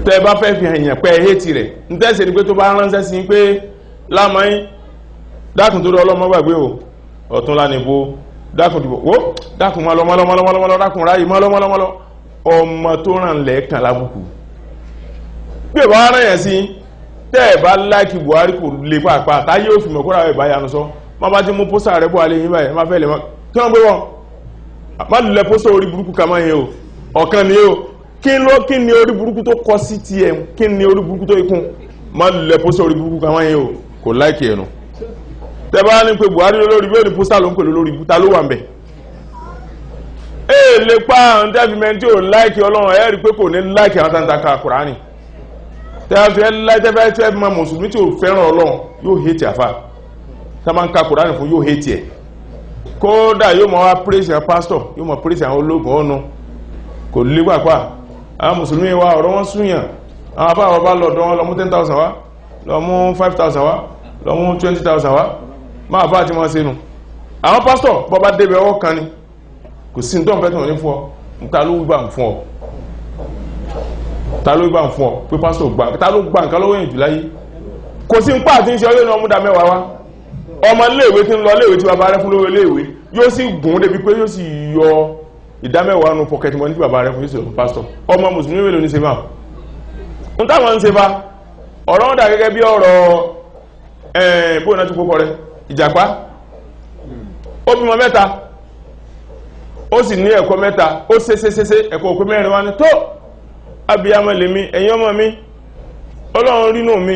tẹ́ bá fẹ́ fi hàn èèyàn pẹ́ hétì rẹ̀ ń tẹ́sẹ̀ ní pé tó bá ránṣẹ́ sí pé lámọ́yìn dákùn tó rí ọlọ́mọ gbàgbé o ọ̀tún lánìbó dákùn dìbò ó dákùn mọ́lọ́mọ́lọ́mọ́lọ́ dákùn ráyì mọ́lọ́mọ́lọ́ ọmọ tó ràn lẹ́ẹ̀kan lábùkù bí ò bá rán yẹn sí tẹ́ ẹ̀ bá láìkì Buhari kò lè pàápàá táyé òfin mọ̀kúrà ẹ̀ báyanu sọ má bá ti mú pósà rẹ̀ bọ́ alẹ́ yín báyìí má fẹ́ lè má kí wọ́n gbé wọn má lulẹ̀ pósà orí burúkú kà máa yẹn o ọ̀kan ni o kí ni orí burúkú tó kọ sí tiẹ̀ kí ni orí burúkú tó ikún má lulẹ̀ pósà orí burúkú kà máa yẹn o kò láìkì ẹ̀nu tẹ́ bá ní pé Buhari lórí bí ó ní pósà ló ń pè lórí ibùta ló wà ń bẹ̀ ee lè pa àwọn tẹ́fìmẹ́ntì ò láìkì Ọlọ́run ẹ̀ rí pé kò ní láìkì àwọn tàǹtàkà Kùránì tẹ́fẹ́ ma mùsùlùmí tí ó fẹ́ràn Ọlọ́run yóò hẹ́tì àfà tá ma ń ka Kùránì fún yóò hẹ́tì ẹ̀ kódà yóò mọ̀ wá praise àwọn pastor yóò mọ̀ praise àwọn ológun ọ̀nà kò lè pàpà àwọn mùsùlùmí wa ọ̀rọ̀ wọn súnyàn àwọn afá àwọn bá lọ́dọ̀ wọn lọ mú 10,000 wá lọ mú 5,000 wá lọ mú 20,000 wá máa bá ti wọ́n sínú àwọn pastor bọ́ bá débẹ̀ ọwọ́ kan ni kò sí tó ń fẹ́ tó ní fún ọ ta ló gbà ń fún ọ ta ló gbà ń fún ọ pé pásítọ̀ gbà ta ló gbà nǹkan lọ́wọ́ èèyàn jù láyé kò sí ń pà àti ń ṣe ọlẹ́nu ọmúdà mẹ́wàá wá ọmọ iléèwé tí ń lọ iléèwé tí bàbá rẹ fún lówó iléèwé yóò sì gùn débi pé yóò sì yọ ìdámẹ́wàá nù pocket money tí bàbá rẹ fún yóò sì lọ pásítọ̀ ọmọ mùsùlùmí mélòó ní sèfà ń táwọn ń sèfà ọ̀rọ̀ wọn dà gẹ́gẹ́ bí ọ̀rọ̀ bóyá tó kókọ rẹ ìjàpá ó bímọ mẹ́ta ó sì ní ẹ̀kọ́ mẹ́ta ó ṣe ẹ̀kọ́ òpé mẹ́rin wá ní tó abiyamọ lèmi ẹ̀yin ọmọ mi Ọlọ́run rínú mi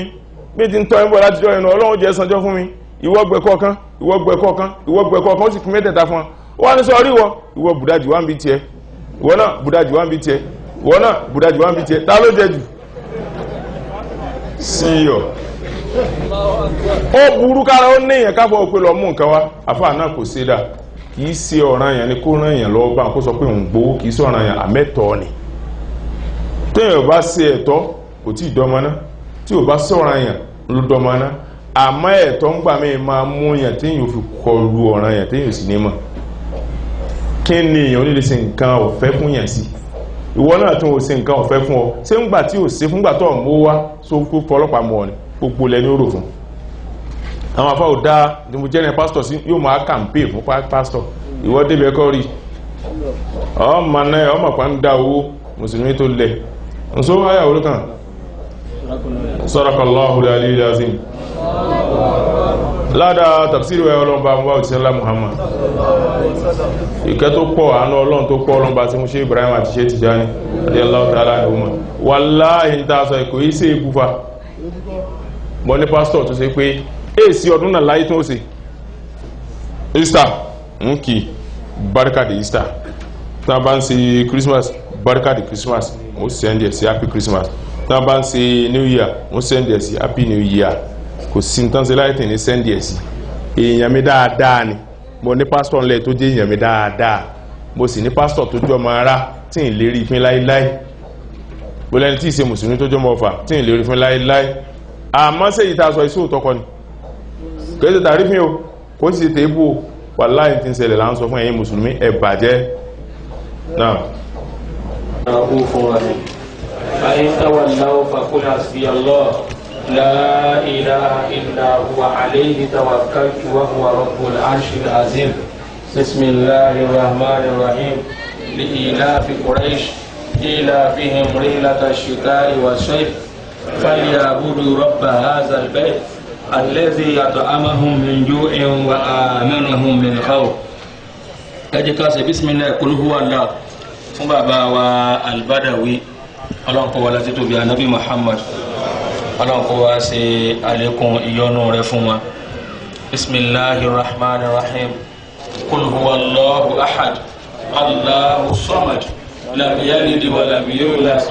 bí ti ń tọ́ ẹ̀bọ̀ láti jọ ẹ̀nà Ọlọ́run jẹ́ sanjọ́ fún mi ìwọ́gbẹ̀kọ̀ọ̀kan ó sì fún mẹ́tẹ̀ẹ̀ta fún ọ wá ní sọ rí ìwọ bùdájì wá ń bí tiẹ̀ ìwọ náà bùdájì wá ń bí tiẹ̀ ìwọ náà bùdájì wá ń bí tiẹ̀ ta ló jẹ jù síyọ̀ ó burú kára ó ní èèyàn káfọ́ òpin lọ mú nǹkan wá àfáà náà kò sí dà kìí ṣe ọ̀ràn yẹn ni kó rán èèyàn lọ́wọ́ bá kó sọ pé òun gbowó kìí ṣe ọ̀ràn yẹn àmẹ́tọ́ ni téèyàn bá ṣe ẹ̀tọ́ kò tí ì dọ́mọ náà tí ò bá sọ̀ràn yẹn ló dọ́mọ náà àmọ́ ẹ̀tọ́ ń gbà mí máa mú yẹn téèyàn fi kọlu ọ̀ràn yẹn téèyàn sì ní mọ̀ kí ni èèyàn nílé ṣe nǹkan ọ̀fẹ́ fún yẹn sí ìwọ náà tó ń ṣe nǹkan ọ̀fẹ́ fún ọ ṣé ń gbà tí ò ṣe fúngbà tó ń mú wá sókú fọlọ́pàá mọ́ ọ ni gbogbo lẹni ó rò fún àwọn afá ò dá ní mo jẹ́ ní pásítọ̀ sí yóò máa kàmpé fún pásítọ̀ ìwọ débẹ̀ kọ́ rí ọmọ náà ọmọ pa ń dá owó mùsùlùmí tó lẹ̀ ǹsó ayà orí kan Sadaqallahu al-aliyyul azim ládá tafsiri wẹ́ ọlọ́mbà mú wáwùtí sẹ́lá Muhammad ìkẹ́ tó pọ̀ àánú ọlọ́run tó pọ̀ ọlọ́mbà tí mo ṣe Ibrahim àti ṣe Tijani radiyallahu ta'ala anhuma wallahi ń ta sọ ìkò yí sí ìbúfa mọ́ ní pásítọ̀ tó ṣe pé èsì ọdún náà láyé tó ń ṣe Easter ń kì í barika de Easter tí wọ́n bá ń ṣe Christmas barika de Christmas ó send ẹ̀ sí happy Christmas tí wọ́n bá ń ṣe New Year ó send ẹ̀ sí happy New Year kò sí nǹkan ṣe láyé tẹ̀ ní send ẹ̀ sí èèyàn mi dáadáa ni mo ní pásítọ̀ ńlẹ̀ tó jẹ́ èèyàn mi dáadáa mo sì ní pásítọ̀ tó jọ ọmọ ara tí ì lérí fún láíláí bó lẹ́ni tí ì ṣe mùsùlùmí tó jọ ọmọ ọ̀fà tí ì lérí fún láíláí àmọ́ sẹ́yìn tá a sọ iṣẹ́ òtọ́kọ ni kò ṣe tàrí fún o kò sì ṣe tèébù o wàláhì tí ń ṣẹlẹ̀ là ń sọ fún ẹ̀yin mùsùlùmí ẹ bàjẹ́ náà. فإن تولوا فقل حسبي الله لا إله إلا هو عليه توكلت وهو رب العرش العظيم بسم الله الرحمن الرحيم لإيلاف قريش إيلافهم رحلة الشتاء والصيف فليعبدوا رب هذا البيت الذي أطعمهم من جوع وآمنهم من خوف. بسم الله قل هو الله fún bàbá wa Al-Badawi ọlọ́nkọ́ wa láti tóbi ànábì Muhammad ọlọ́nkọ́ wa ṣe àlékún ìyọ́nú rẹ̀ fún wa. bisimilahi rahman rahim kul huwa allahu ahad allahu samad lam yalid wa lam yulad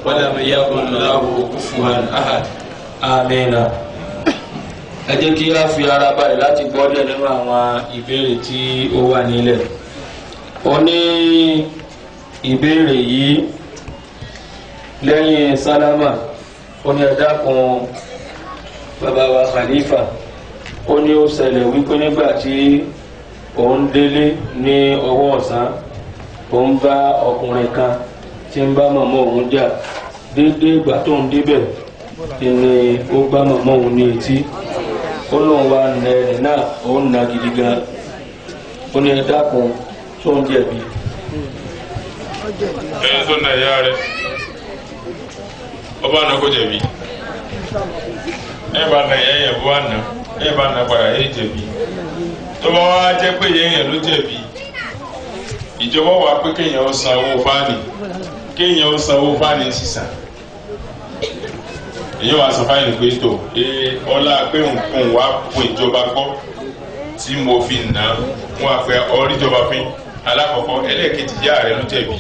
wa lam yakun lahu kufuwan ahad amina. ẹ jẹ́ kí a fi ara balẹ̀ láti gbọ́ díẹ̀ nínú àwọn ìbéèrè tí ó wà nílẹ̀. ó ní ìbéèrè yìí lẹ́yìn sálámà ó ní ẹ dákun bàbá wa Khalifa ó ní ó ṣẹlẹ̀ wípé nígbà tí òun délé ní ọwọ́ ọ̀sán òun bá ọkùnrin kan tí ń bá mọ̀mọ́ òun jà déédéé ìgbà tó ń débẹ̀ ni ó gbá mọ̀mọ́ òun ní etí ó lóun wá nà ẹni náà òun nà gidi gan ó ní ẹ dákun tó ń jẹ̀bi. ẹni tó na ìyá rẹ̀ ọba náà kó jẹ̀bi ẹ bá na ìyá yẹn bó wà ná ẹ bá na padà yẹ jẹ̀bi tó bá wá jẹ́ pé ìyá yẹn ló jẹ̀bi ìjọba wà pé kéèyàn ó san owó fáànì sísan èyí wàá san fáìlì pé tó ọlá pé nǹkan wà fún ìjọba gbọ́ tí mo fi nà wọn àfẹ ọríjọba fín alákọ̀ọ́kọ́ ẹlẹ́ẹ̀kejì ìyá rẹ̀ ló jẹ̀bi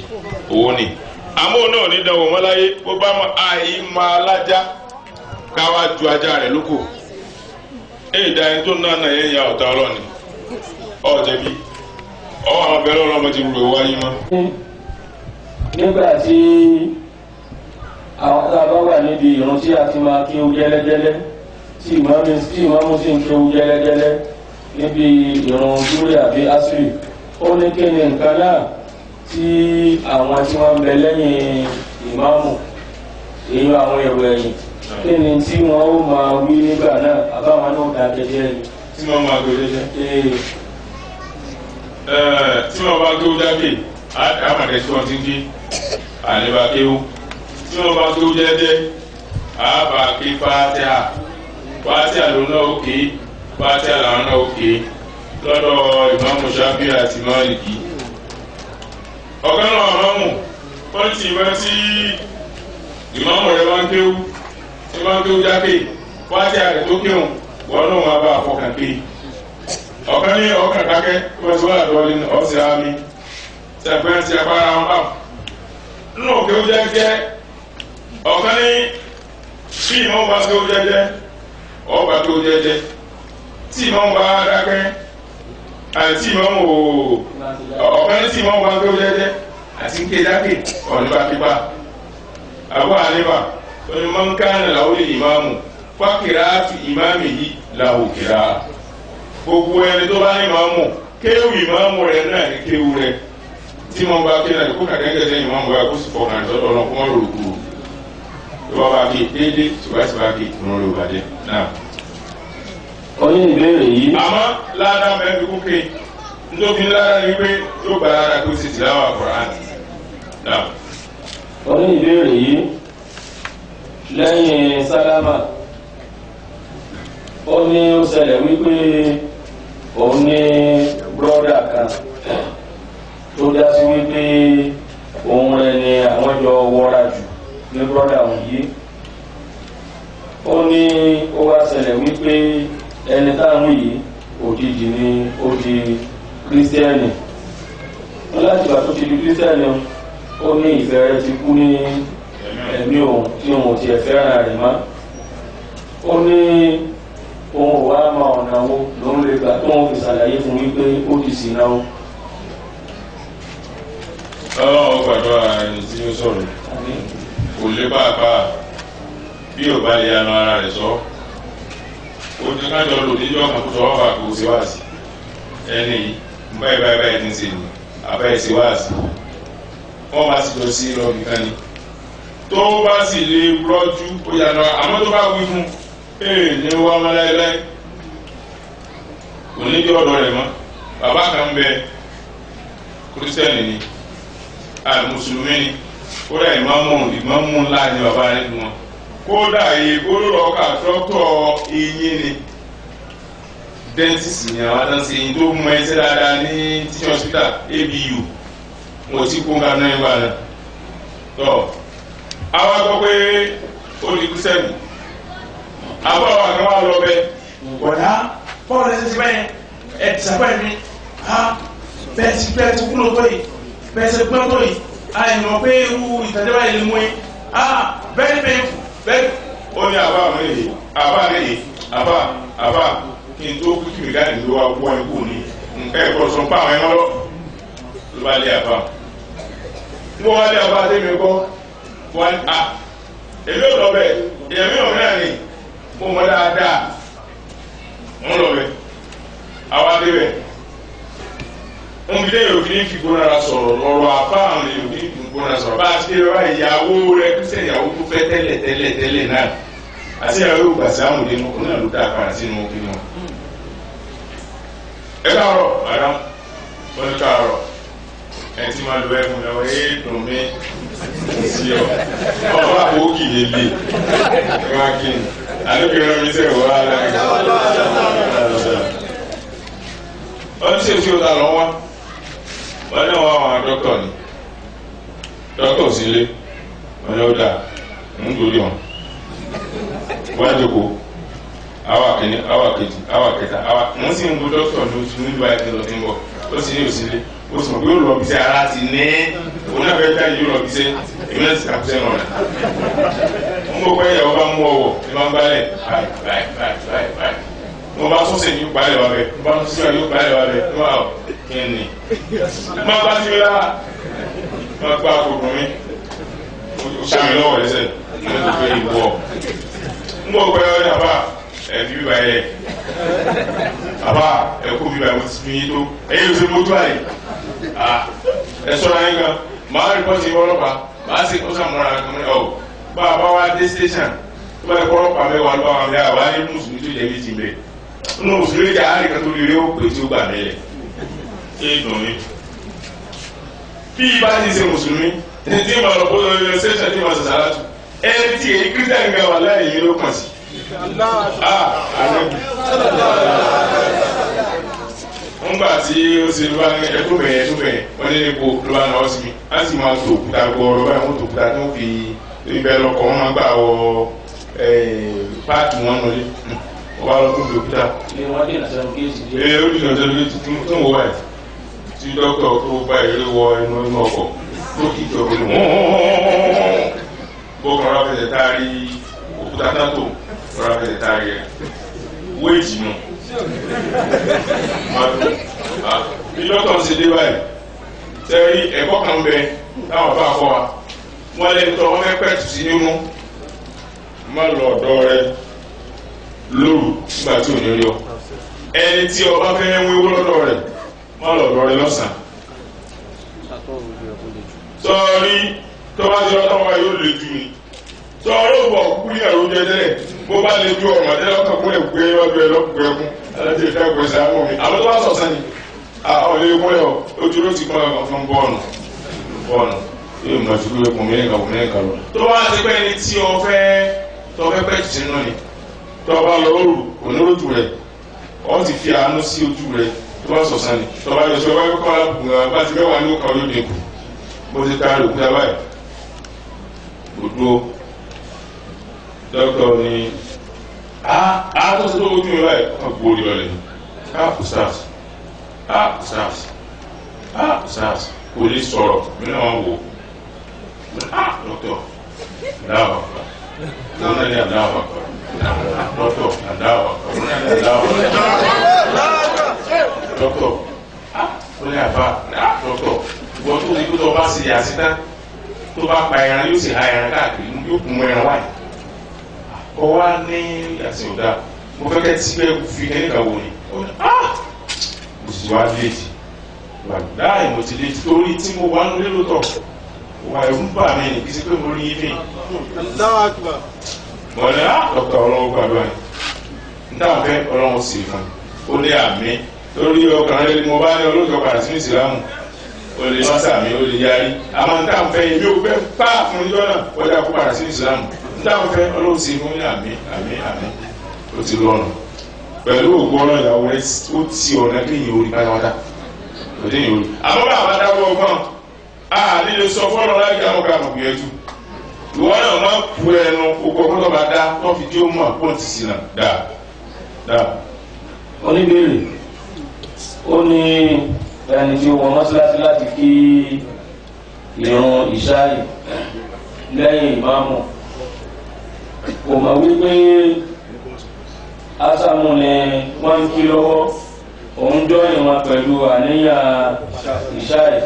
owó ni àmọ́ náà ní dánwò wọn láyé gbogbo àmọ́ àìmọ̀ alájá káwá ju ajá rẹ̀ lóko èdè ẹni tó náà náà yẹn ya ọ̀tá ọlọ́ni ọ̀jẹ̀bi ọwọ́ àwọn abẹ́rẹ́ ọlọ́mọdé rúre wáyé mọ́. nígbà tí àwọn tá a bá wà níbi ìrun tí a ti máa kí ó jẹ́lẹ́jẹ́lẹ́ tí ìmáàmù sì ń kí ó jẹ́lẹ́jẹ́lẹ́ níbi ìrun júlẹ̀ àbí asiri ó ní kí ni nǹkan náà tí àwọn tí wọ́n ń bẹ lẹ́yìn ìmáàmù èyí àwọn èrò ẹ̀yìn kí ni tí wọ́n ó máa wí nígbà náà àbáwọn náà dá gẹ́gẹ́ ni. tí wọ́n máa gbé jẹ́jẹ́ tí wọ́n bá gbé jáde àmàdé tí wọ́n ti ń gé àlebà kéwú tí wọ́n bá gbé jẹ́jẹ́ àbá ké Fátíhà ló náà ó ké Fátíhà làwọn náà ó ké lọ́dọ̀ ìmáàmù Ṣáfì àti Málíkì. ọ̀gá náà ìmáàmù wọ́n ti ìwé tí ìmáàmù rẹ̀ máa ń kéwú tí máa ń kéwú jáde Fátíhà rẹ̀ tó kéwù wọ́n náà máa bá àfọkàn ké. ọ̀kan ní ọkàn dákẹ́ wọ́n ti wá àdọ́ọ̀lì ọ̀sẹ̀ àmì sẹ̀pẹ́ ti apára wọn bá nínú kéwú jẹ́jẹ́ ọ̀kan ní bí ìmáàmù bá kéwú jẹ́jẹ́ ọba kéwú jẹ́jẹ́ tí ìmáàmù bá dákẹ́ àti ìmáàmù ọ̀kan tí ìmáàmù bá kéwú jẹ́jẹ́ àti ké dákẹ́ ọ̀nìbá pípa Abu Hanifa onímọ̀ nkánà làwọn ìmáàmù fákìrá àti ìmáàmù yìí làwọn kìrá gbogbo ẹni tó bá ní ìmáàmù kéwú ìmáàmù rẹ̀ náà ní kéwú rẹ̀ tí wọ́n bá ké náà kó kàkẹ́kẹ́ sẹ́yìn ìmáàmù rẹ̀ kó sì fọ́ náà sọ́dọ̀ náà kó wọ́n rò kúrò tó bá bá ké déédéé ṣùgbọ́n ké ìrún rẹ̀ bàjẹ́ náà. oyin ìbéèrè yìí. àmọ́ ládàá mẹ́rin kúkè nítorí ládàá ni pé yóò gba ládàá tó ti tìláwà Kùránì náà. oyin ìbéèrè yìí lẹ́yìn sálámà ó ní ó ṣẹlẹ̀ wípé òun ní bírọ́dà kan tó dá sí wípé òun rẹ̀ ni àwọn jọ wọra jù ní bírọ́dà òun yìí ó ní ó wá ṣẹlẹ̀ wípé ẹni táwọn yìí òjijì ni ó di kírísítẹ́nì. wọ́n láti gbà tó ti di kírísítẹ́nì ó ní ìfẹ́ rẹ̀ ti kú ní ẹ̀mí òun tí òun ò tiẹ̀ fẹ́ràn rẹ̀ mọ́. ó ní òun ò wá máa ọ̀nà wo lòun lè gbà tó òun fi ṣàlàyé fún wípé ó ti sì náà. ọlọ́run gbàdúrà ẹni tí ó sọ̀rọ̀ kò lé pàápàá bí ò bá lè yanu ara rẹ̀ sọ ó ní kájọ lò níjọ́ kan tó sọ́wọ́ fà kó ṣe wá sí ẹni yìí báyìí ti ń ṣe ni àbẹ́ ṣe wá sí wọ́n bá sì lọ sí lọ́ọ̀bì kan ni tó bá sì lè rọ́jú ó yanu àmọ́ tó bá wí fún ní wọ́n mọ́ láéláé kò ní jẹ́ ọ̀dọ̀ rẹ̀ mọ́. bàbá kan bẹ kírísítẹ́nì ni mùsùlùmí ni kódà ìmáàmù ńlá ni bàbá rẹ̀ nù wọn kódà èèbó ló lọ kà dọ́kítọ̀ eyín ni dentist ni àwọn àtàǹsì eyín tó mọ ẹsẹ̀ dáadáa ní teaching hospital ABU wọn ò tí kó nǹkan náà nígbà náà tọ́ àwa gbọ́ pé ó di kírísítẹ́nì àbọ̀ àwọn àgbà wà lọ bẹ wọ̀dà bọ́ọ̀lù ẹ̀sìn bẹ́ẹ̀ ẹ̀ ti sàpẹ́ mi bẹ́ẹ̀ ti kúlò tó yìí bẹ́ẹ̀ ti gbọ́n tó yìí àìmọ̀ pé irú ìtàjọba ìlú mú yín very painful very. ó ní àbá kí n tó kú kí mi gáàdì ló wá wọ́n ikú ni ẹ̀kọ́ sọ pé àwọn ẹ̀mọ́ lọ ló bá lé àbá wọ́n wá lé àbá tẹ́mi kọ́ wọ́n èmi ò lọ bẹ́ẹ̀ èmi ò mìíràn ni mo mọ dáadáa wọ́n lọ bẹ́ẹ̀ àwa débẹ̀ wọ́n fi dé yòókì ní fìgbónára sọ̀rọ̀ lọ́rọ̀ àbá àwọn yòókì ní fìgbónára sọ̀rọ̀ bá a ti dé bá ìyàwó rẹ̀ kírísítẹ̀ ìyàwó tó fẹ́ tẹ́lẹ̀ náà àti ìyàwó yóò gbà sí àwọn òde mọ́ náà ló dá apára sínú òkè wọn. ẹ káàárọ̀ madam wọ́n ní káàárọ̀ ẹ ti máa lo ẹ̀fún lọ́wọ́ dùn mí sí ọ ọ̀rọ̀ àpò òkì lélẹ̀ ẹ máa kí ni àlókèrè mi sẹ́yìn wọ́n á láyé. wọ́n ní sèṣin ọ̀tá lọ wá wọ́n ní wọ́n àwọn dókítà ni dókítà ò sí ilé wọ́n ní ó dà ń torí wọn wọ́n jókòó awa kìíní awa kejì awa kẹta awa wọ́n sì ń gbọ́ dókítà lóṣù nílùú àìsàn lọ sí ń bọ̀ ó sì ní òsínlé ó sì mọ̀ pé ó lọ bí sẹ́ ara ti ní òun náà fẹ́ jáde yóò lọ bí sẹ́ èmi náà sì kà sẹ́ nù rẹ̀ ń gbọ́ pé ìyàwó bá mú ọwọ́ ẹ máa ń gbálẹ̀ báyìí wọ́n bá sọ́sẹ̀ ní gbálẹ̀ wá bẹ́ẹ̀ wọ́n bá sọ́sẹ̀ ní gbálẹ̀ wá bẹ́ẹ̀ wọ́n á kẹ́ni máa bá ti mi lára máa gbá àkókò mi ó sàmì lọ́wọ́ lẹ́sẹ̀ ní tó fẹ́ ìwọ ń gbọ́ pé ọ̀rẹ́ àbá ẹ̀fí bíbá yẹ àbá ẹ̀kú bíbá yẹ mo ti fi yín tó ẹ̀yìn ló ṣe mójú àyè ẹ̀ sọ́ra yín gan máa rìpọ́tì ọlọ́pàá máa ṣe kó sàmúra ọ̀ bá a bá wá dé station tó bá yẹ kó ọlọ́pàá mẹ́wàá ló bá wà mẹ́wàá wá ní mùsùlùmí tó jẹ́ méjì mẹ́ nínú mùsùlùmí jà á nìkan tó lè ó pè tí ó gbà mẹ́lẹ̀ ṣé dùn mí bí ibà ti ṣe mùsùlùmí tí ma lọ bọ́lá ilé ṣẹ́ṣẹ́ tí ma ṣẹ̀ṣẹ̀ aláàtù ẹni tí èyí kírísítẹ̀nì gan wà láàyè yìí ló kàn sí. wọ́n gbà tí ó ṣe ló bá ní ẹtú bẹ̀yẹ wọ́n ní níbo ló bá náà sí mi á sì máa tó òkúta gbọ́ọ̀rọ̀ báyìí wọ́n tó òkúta tó fi ibẹ̀ lọkọ̀ wọ́n máa gbà wọ páàkì wọn nọlé wọ́n bá lọ tó fi òkúta. ó dì nàṣẹ́ lókèjì tó ń wọ báyìí tí dókítà tó bá ìrírí wọ inú ọkọ̀ tó kí ìjọba ní bọ́ọ̀kan rárá fẹsẹ̀ táàrí òkúta tátò rárá fẹsẹ̀ táàrí ẹ̀ wéèjì nù bí dókítà ń ṣe dé báyìí tẹ́rí ẹ̀kọ́ kan bẹ táwọn bá kọ́ wa wọ́n lẹ́nu tó wọ́n fẹ́ pẹ̀tù sí nínú má lọ ọ̀dọ́ rẹ lóru nígbà tí ò ní rí ọ ẹni tí ọba fẹ́ wíwó lọ́dọ̀ rẹ má lọ ọ̀dọ́ rẹ lọ́sàn-án sọ́ọ́rí tó bá ti lọ́tọ́ wa yóò lè ju ni sọ́ọ́rí ò bọ̀ kú ní ẹ̀rọ jẹjẹrẹ bó bá lè ju ọ̀rọ̀ àti ẹlọ́kàn kúnlẹ̀ gbé lọ́dọ̀ ẹlọ́kùnkùn ẹkún aláti ìfẹ́ gbèsè àwọn mi àwọn tó bá sọ̀sán ni àwọn ilé kúnlẹ̀ ọ ojú ló ti kún ẹ̀kọ́ fún bọ́ọ̀nù yóò mọ̀ sí kúrẹ́ kùn mìíràn kan lọ. tó bá ti pẹ́ ni tí ọ fẹ́ pẹ́ jù sínú ni tó bá lọ lóru oníròjù rẹ̀ ọ ti fi àánú sí ojú rẹ̀ tó bá sọ̀sán ni tó bá yọ sí ọba ẹ̀kọ́ bá ti mẹ́wàá ní ó kàn yóò dínkù bó ti taari òkúta báyìí gbogbo dókítà ní tó ṣe tó ojú mi báyìí wọ́n gbórí lọ́lẹ̀ ustaz ustaz kò lè sọ̀rọ̀ mí náà wọ́n wò dọ́kítọ̀ aláwọ̀ wọn náà ní aláwọ̀ dọ́kítọ̀ aláwọ̀ dọ́kítọ̀ ó ní àbá dọ́kítọ̀ ìwọ tó ní kó tó bá ṣe àṣetá tó bá pa ẹran yóò sì ha ẹran káàkiri yóò kún ẹran wáyé ọ wá ní àti ọ̀dà mo fẹ́ kẹ́ tí bẹ́ẹ̀ fi kẹ́nìkan wò ni mo sì wá léèdì láì mo ti léèdì torí tí mo wá nílé lóòótọ́ wà ẹ̀rù ń bà mí ní kí sí pé mo rí yín fìn. mo ní dọ́kítà ọlọ́wọ́ gbàdúrà yìí n táwọn fẹ́ ọlọ́wọ́ sì fún ó ní àmì lórí ọkàn rẹ ni mo bá ní olóòtú padà sínú ìsìlámù ó lè má sàmì ó lè yarí àmọ́ n táwọn fẹ́ yìí mi ò fẹ́ pa fún ìjọ náà ó dà kó padà sínú ìsìlámù n táwọn fẹ́ ọlọ́wọ́ sì fún ní àmì ó ti lọ́rùn pẹ̀lú ògbó ọlọ́run ìyàwó rẹ ó ti ọ̀nà kéèyàn orí pátápátá òde yìí orí àmọ́ bá àbá dáwọ́ ọgbọ́n líle sọ fọ́nà láti àwọn ọ̀gá àmọ̀ gbìyànjú ìwọ náà máa ń pu ẹnu oko ọkọ tó bá dá tó fi dí ó mọ̀ pọ́n ti sí náà dáa. oníbèrè ó ní ẹni tí ó wọ mọ́ṣáláṣí láti kí ìrun ìṣáì lẹ́yìn ìmáàmù kò mọ̀ wípé ásámù ni wọ́n ń kí lọ́wọ́ òun jọ́yìn wọn pẹ̀lú àníyàn ìṣáì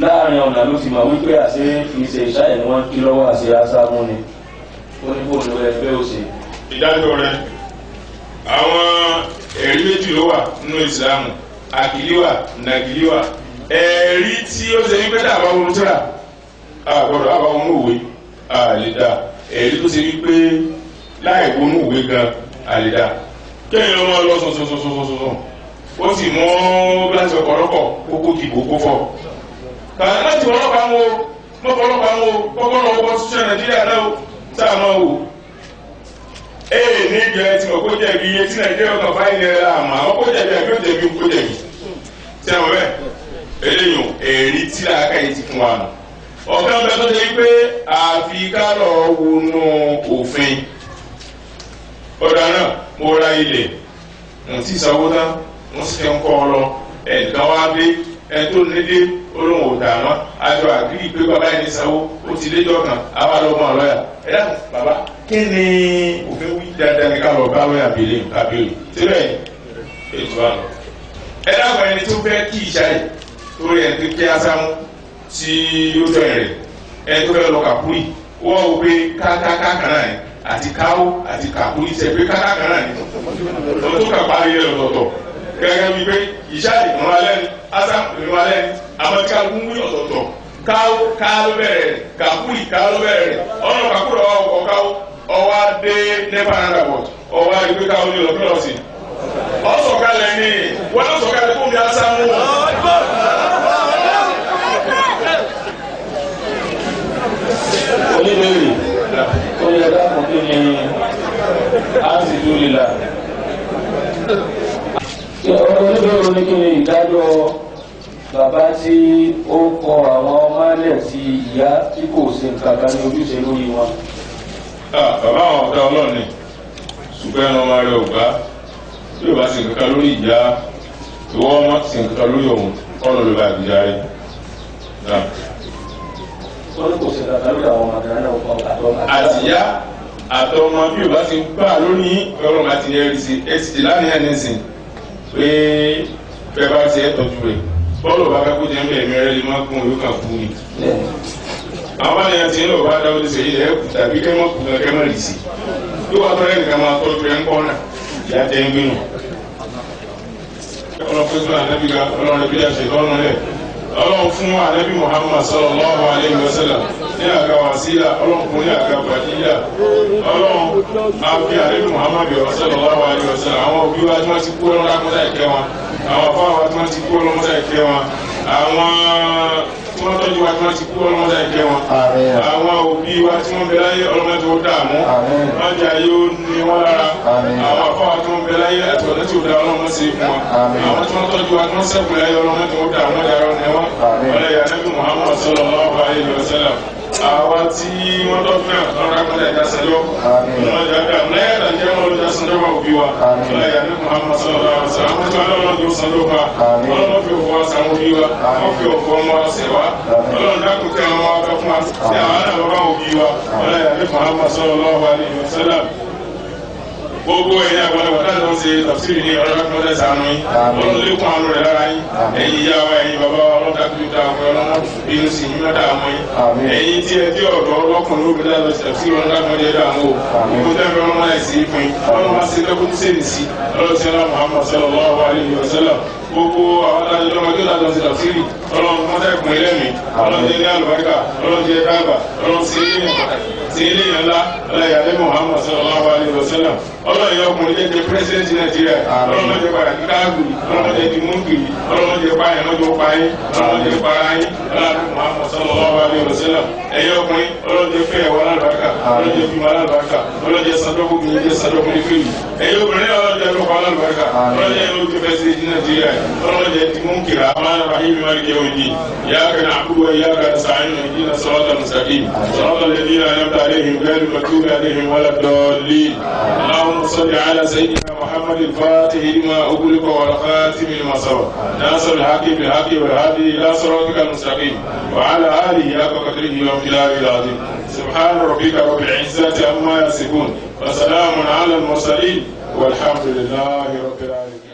láàrin ọ̀nà ló ti mọ̀ wípé àṣẹ ìṣe ìṣáì ni wọ́n ń kí lọ́wọ́ àṣẹ ásámù ni ó ní bóun ló ẹgbẹ́ òṣè. ìdájọ́ rẹ̀ àwọn ẹ̀rí méjì ló wà nínú ìsìlámù àkìlíwà nàgìlíwà ẹ̀rí tí ó ṣe wípé dàbà wọn tíra àgbọ̀dọ̀ àbá wọn òwe àlèdà ẹ̀rí tó ṣe wípé láì wọnú òwe gan àlèdà kéèyàn máa lọ sọ̀sọ̀sọ̀sọ̀sọ̀ ó sì mú gíláàsì ọ̀pọ̀lọpọ̀ kókó kìbò kó fọ̀ láti ọlọ́pàá ń wo mọ́pọ̀lọpàá ń wo kọ́kọ́ lọ́wọ́ bọ́ sí nàìjíríà náà sáà máa wò ní ìjẹ́ tí mo kó jẹ̀bi iye tí nàìjíríà kan fáyín náírà àmọ́ àwọn kó jẹ̀bi àbí ó jẹ̀bi kó jẹ̀bi tí a mọ̀ bẹ́ẹ̀ eléyìí èrí tí làákà yìí ti fún wa nù ọ̀kan bẹ́ẹ̀ tó ṣe wípé àfi ká lọ wọnú òfin ọ̀dà náà mo ra ilẹ̀ mo ti sanwó tán mo sì fẹ́ ń kọ́ ọ lọ ẹ̀ẹ̀kan wá dé ẹ̀ tó nílé olóhùn ọ̀dà mọ́ àjọ àgírí pé bàbá yẹn ní sanwó ó ti léjọ́ kan àwa lọ́gbọ́n lọ́yà ẹ dákun bàbá kí ni òfin wí dáadáa ní ká lọ bá lọ́yà bèlè kábíyèrè síbẹ̀ ètò àná ẹ dákun ẹni tó fẹ́ kí ìṣá yìí torí ẹni tó kí ásámú tí ó jọ ẹ̀rẹ̀ ẹni tó fẹ́ lọ kàkúrì wọ́n wò pé kákáká kan náà ni àti káwó àti kàkúrì ṣe pé kákáká kan náà ni wọ́n tó kà parí ẹ̀ lọ́tọ̀ọ̀tọ̀ gẹ́gẹ́ bíi pé ìṣá ìrún alẹ́ ni ásámú ìrún alẹ́ ni àmọ́ tí kálukú ń wí ọ̀tọ̀ọ̀tọ̀ ká ló bẹ̀rẹ̀ kàkúrì ká ló bẹ̀rẹ̀ ọ̀nà kàkúrì ọkọ̀ káwó ọwọ́ adé nepa nàdàbọ̀ ọwọ́ adé pé káwó ní lọ́kìlọ́sì ọ̀sọ̀kalẹ̀ ni wọ́n ọ̀sọ̀kalẹ̀ fún mi ásámú. oníbèrè onídàá kò kí ni a sì dúró líla oníbèrè oníkíni ìdájọ́ bàbá tí ó kọ àwọn ọmọlẹ̀ tí ìyá tí kò ṣe nǹkan kan ní ojúṣe lórí wọn. bàbá àwọn ọ̀dọ́ ọlọ́ọ̀ni ṣùgbọ́n ẹnu ọmọ rẹ̀ ò gbá tí yóò bá ṣe nǹkan lórí ìyá ìwọ ọmọ ṣe nǹkan lórí òun ọ̀nà ló bá ìgbìjà rẹ̀. wọ́n ní kò ṣe nǹkan lórí àwọn ọmọdé náà kọ́ àtìyá àtọmọ bí yóò bá ṣe gbà lórí ọlọ́run àti ẹ̀rí sí ẹ̀ ti lánìyàn nísìn pé bẹ́ẹ̀ bá ti ẹ̀ tọ́jú rẹ̀ bọ́ọ̀lù bá kákó jẹ́ ń bẹ̀ ẹ̀mí rẹ̀ lè má gún òyò kan fún mi. àwọn ènìyàn ti ń lọ bá dáwọ́ lè ṣèyí ẹ̀ kù tàbí kẹ́ mọ́ kù náà kẹ́ mọ́ rì sí. bí wàá tọ́lẹ̀ nìkan máa tọ́jú ẹ̀ ń kọ́ náà ìyá jẹ́ ń gbénu. ọlọ́pẹ́ fún ànábì ga ọlọ́run ẹbí àṣẹ ìtọ́nù rẹ̀ ọlọ́run fún ànábì Muhammad sallallahu alaihi wasallam ní àga wàsílà ọlọ́run fún ní àga gbàdíyà ọlọ́run àfi ànábì Muhammad sallallahu alaihi wasallam àwọn òbí wa tí wọ́n ti kú ọlọ́run lákúndà ìkẹ́ wọn àwọn afọ àwọn tí wọ́n ti kú ọlọ́mọdé ìkẹ́ wọn àwọn tí wọ́n tọ́jú wa tí wọ́n ti kú ọlọ́mọdé ìkẹ́ wọn àwọn òbí wa tí wọ́n bẹ láyé ọlọ́mọdé tó dààmú wọ́n jẹ́ ayé ó ní wọ́n lára àwọn afọ àwọn tí wọ́n bẹ láyé àti ọ̀dọ́ tí ò dá ọlọ́mọdé sí fún wọn àwọn tí wọ́n tọ́jú wa tí wọ́n sẹ́kù láyé ọlọ́mọdé tó dààmú yàrá ọ̀nà wọn ọlẹ́yà Ànábì Muhammad sallallahu alaihi wasallam àwa tí wọ́n tọ́ fún ẹ̀ lọ́rọ̀ akọ́lẹ̀ ìdásẹ́jọ́ ọlọ́jà dá náírà jẹ́ wọn lọ́jà sanjọ́ wa òbí wa ọlọ́jà ní Muhammad sallallahu alaihi wasallam àwọn tí wọ́n lọ́jọ́ sanjọ́ wa ọlọ́run fi òfò wa sàwọn òbí wa wọ́n fi òfò ọmọ wa sẹ̀ wa ọlọ́run dákun tẹ́ ọmọ wa fún wa tí àwọn àdàbọ̀ òbí wa ọlọ́jà ní Muhammad sallallahu alaihi wasallam gbogbo ẹ̀yà àgbàlagbà láti wọ́n ṣe tafsiri ní ọ̀rọ̀ lápẹ́lẹ́ sànú yín ọlọ́run lékún àánú rẹ̀ lára yín ẹ̀yin ìyá wa ẹ̀yin bàbá wa ọlọ́run dákúrú dáa fún ọlọ́run bínú sí yín mẹ́ta àmọ́ yín ẹ̀yin tí ẹ tí ọ̀dọ́ ọlọ́kùnrin lóbi láti ṣe tafsiri ọlọ́run dákúrú jẹ́ dáa mọ́ o tẹ́fẹ́ ọlọ́run láì sí fún yín ọlọ́run wá sí lẹ́kún tí sèmi sí ọlọ́run sí ọlọ́run Muhammad sallallahu alaihi wasallam gbogbo àwọn adájọ́ ọmọdé láti ṣe tafsiri ọlọ́run mọ́tẹ́ ìpín ilẹ́mì ọlọ́run jẹ́ ní àlùbáríkà ọlọ́run jẹ́ dáàbà ọlọ́run sí ilé yẹn ńlá ọlọ́yàdé Muhammad sallallahu alaihi wasallam ọlọ́run yọ ọkùnrin jẹ́ pírẹsidẹ́ntì Nàìjíríà ọlọ́run jẹ́ padà kíkáàgùrì ọlọ́run jẹ́ di múngìrì ọlọ́run jẹ́ páyà lọ́jọ́ páyé ọlọ́run jẹ́ para yín ọlọ́run Muhammad sallallahu alaihi wasallam ẹ̀yẹ ọkùnrin ọlọ́run jẹ́ fẹ́ ẹ̀wọ̀ alábàákà ọlọ́run jẹ́ bímọ alábàákà ọlọ́run jẹ́ sadọ́kùnrin jẹ́ sadọ́kùnrin fèlú ẹ̀yẹ obìnrin ọlọ́run jẹ́ lọ́kọ̀ alábàákà ọlọ́run jẹ́ lójú pírẹsidẹ́ntì Nàìjíríà ọlọ́run jẹ́ di múngìrì الرحمن الرحيم مالك يوم الدين إياك نعبد وإياك نستعين اهدنا الصراط المستقيم صراط الذين أنعمت عليهم غير المغضوب عليهم ولا الضالين اللهم صل على سيدنا محمد الفاتح لما أغلق والخاتم لما سبق ناصر الحق بالحق والهادي إلى صراطك المستقيم وعلى آله حق قدره ومقداره العظيم سبحان ربك رب العزة عما يصفون وسلام على المرسلين والحمد لله رب العالمين.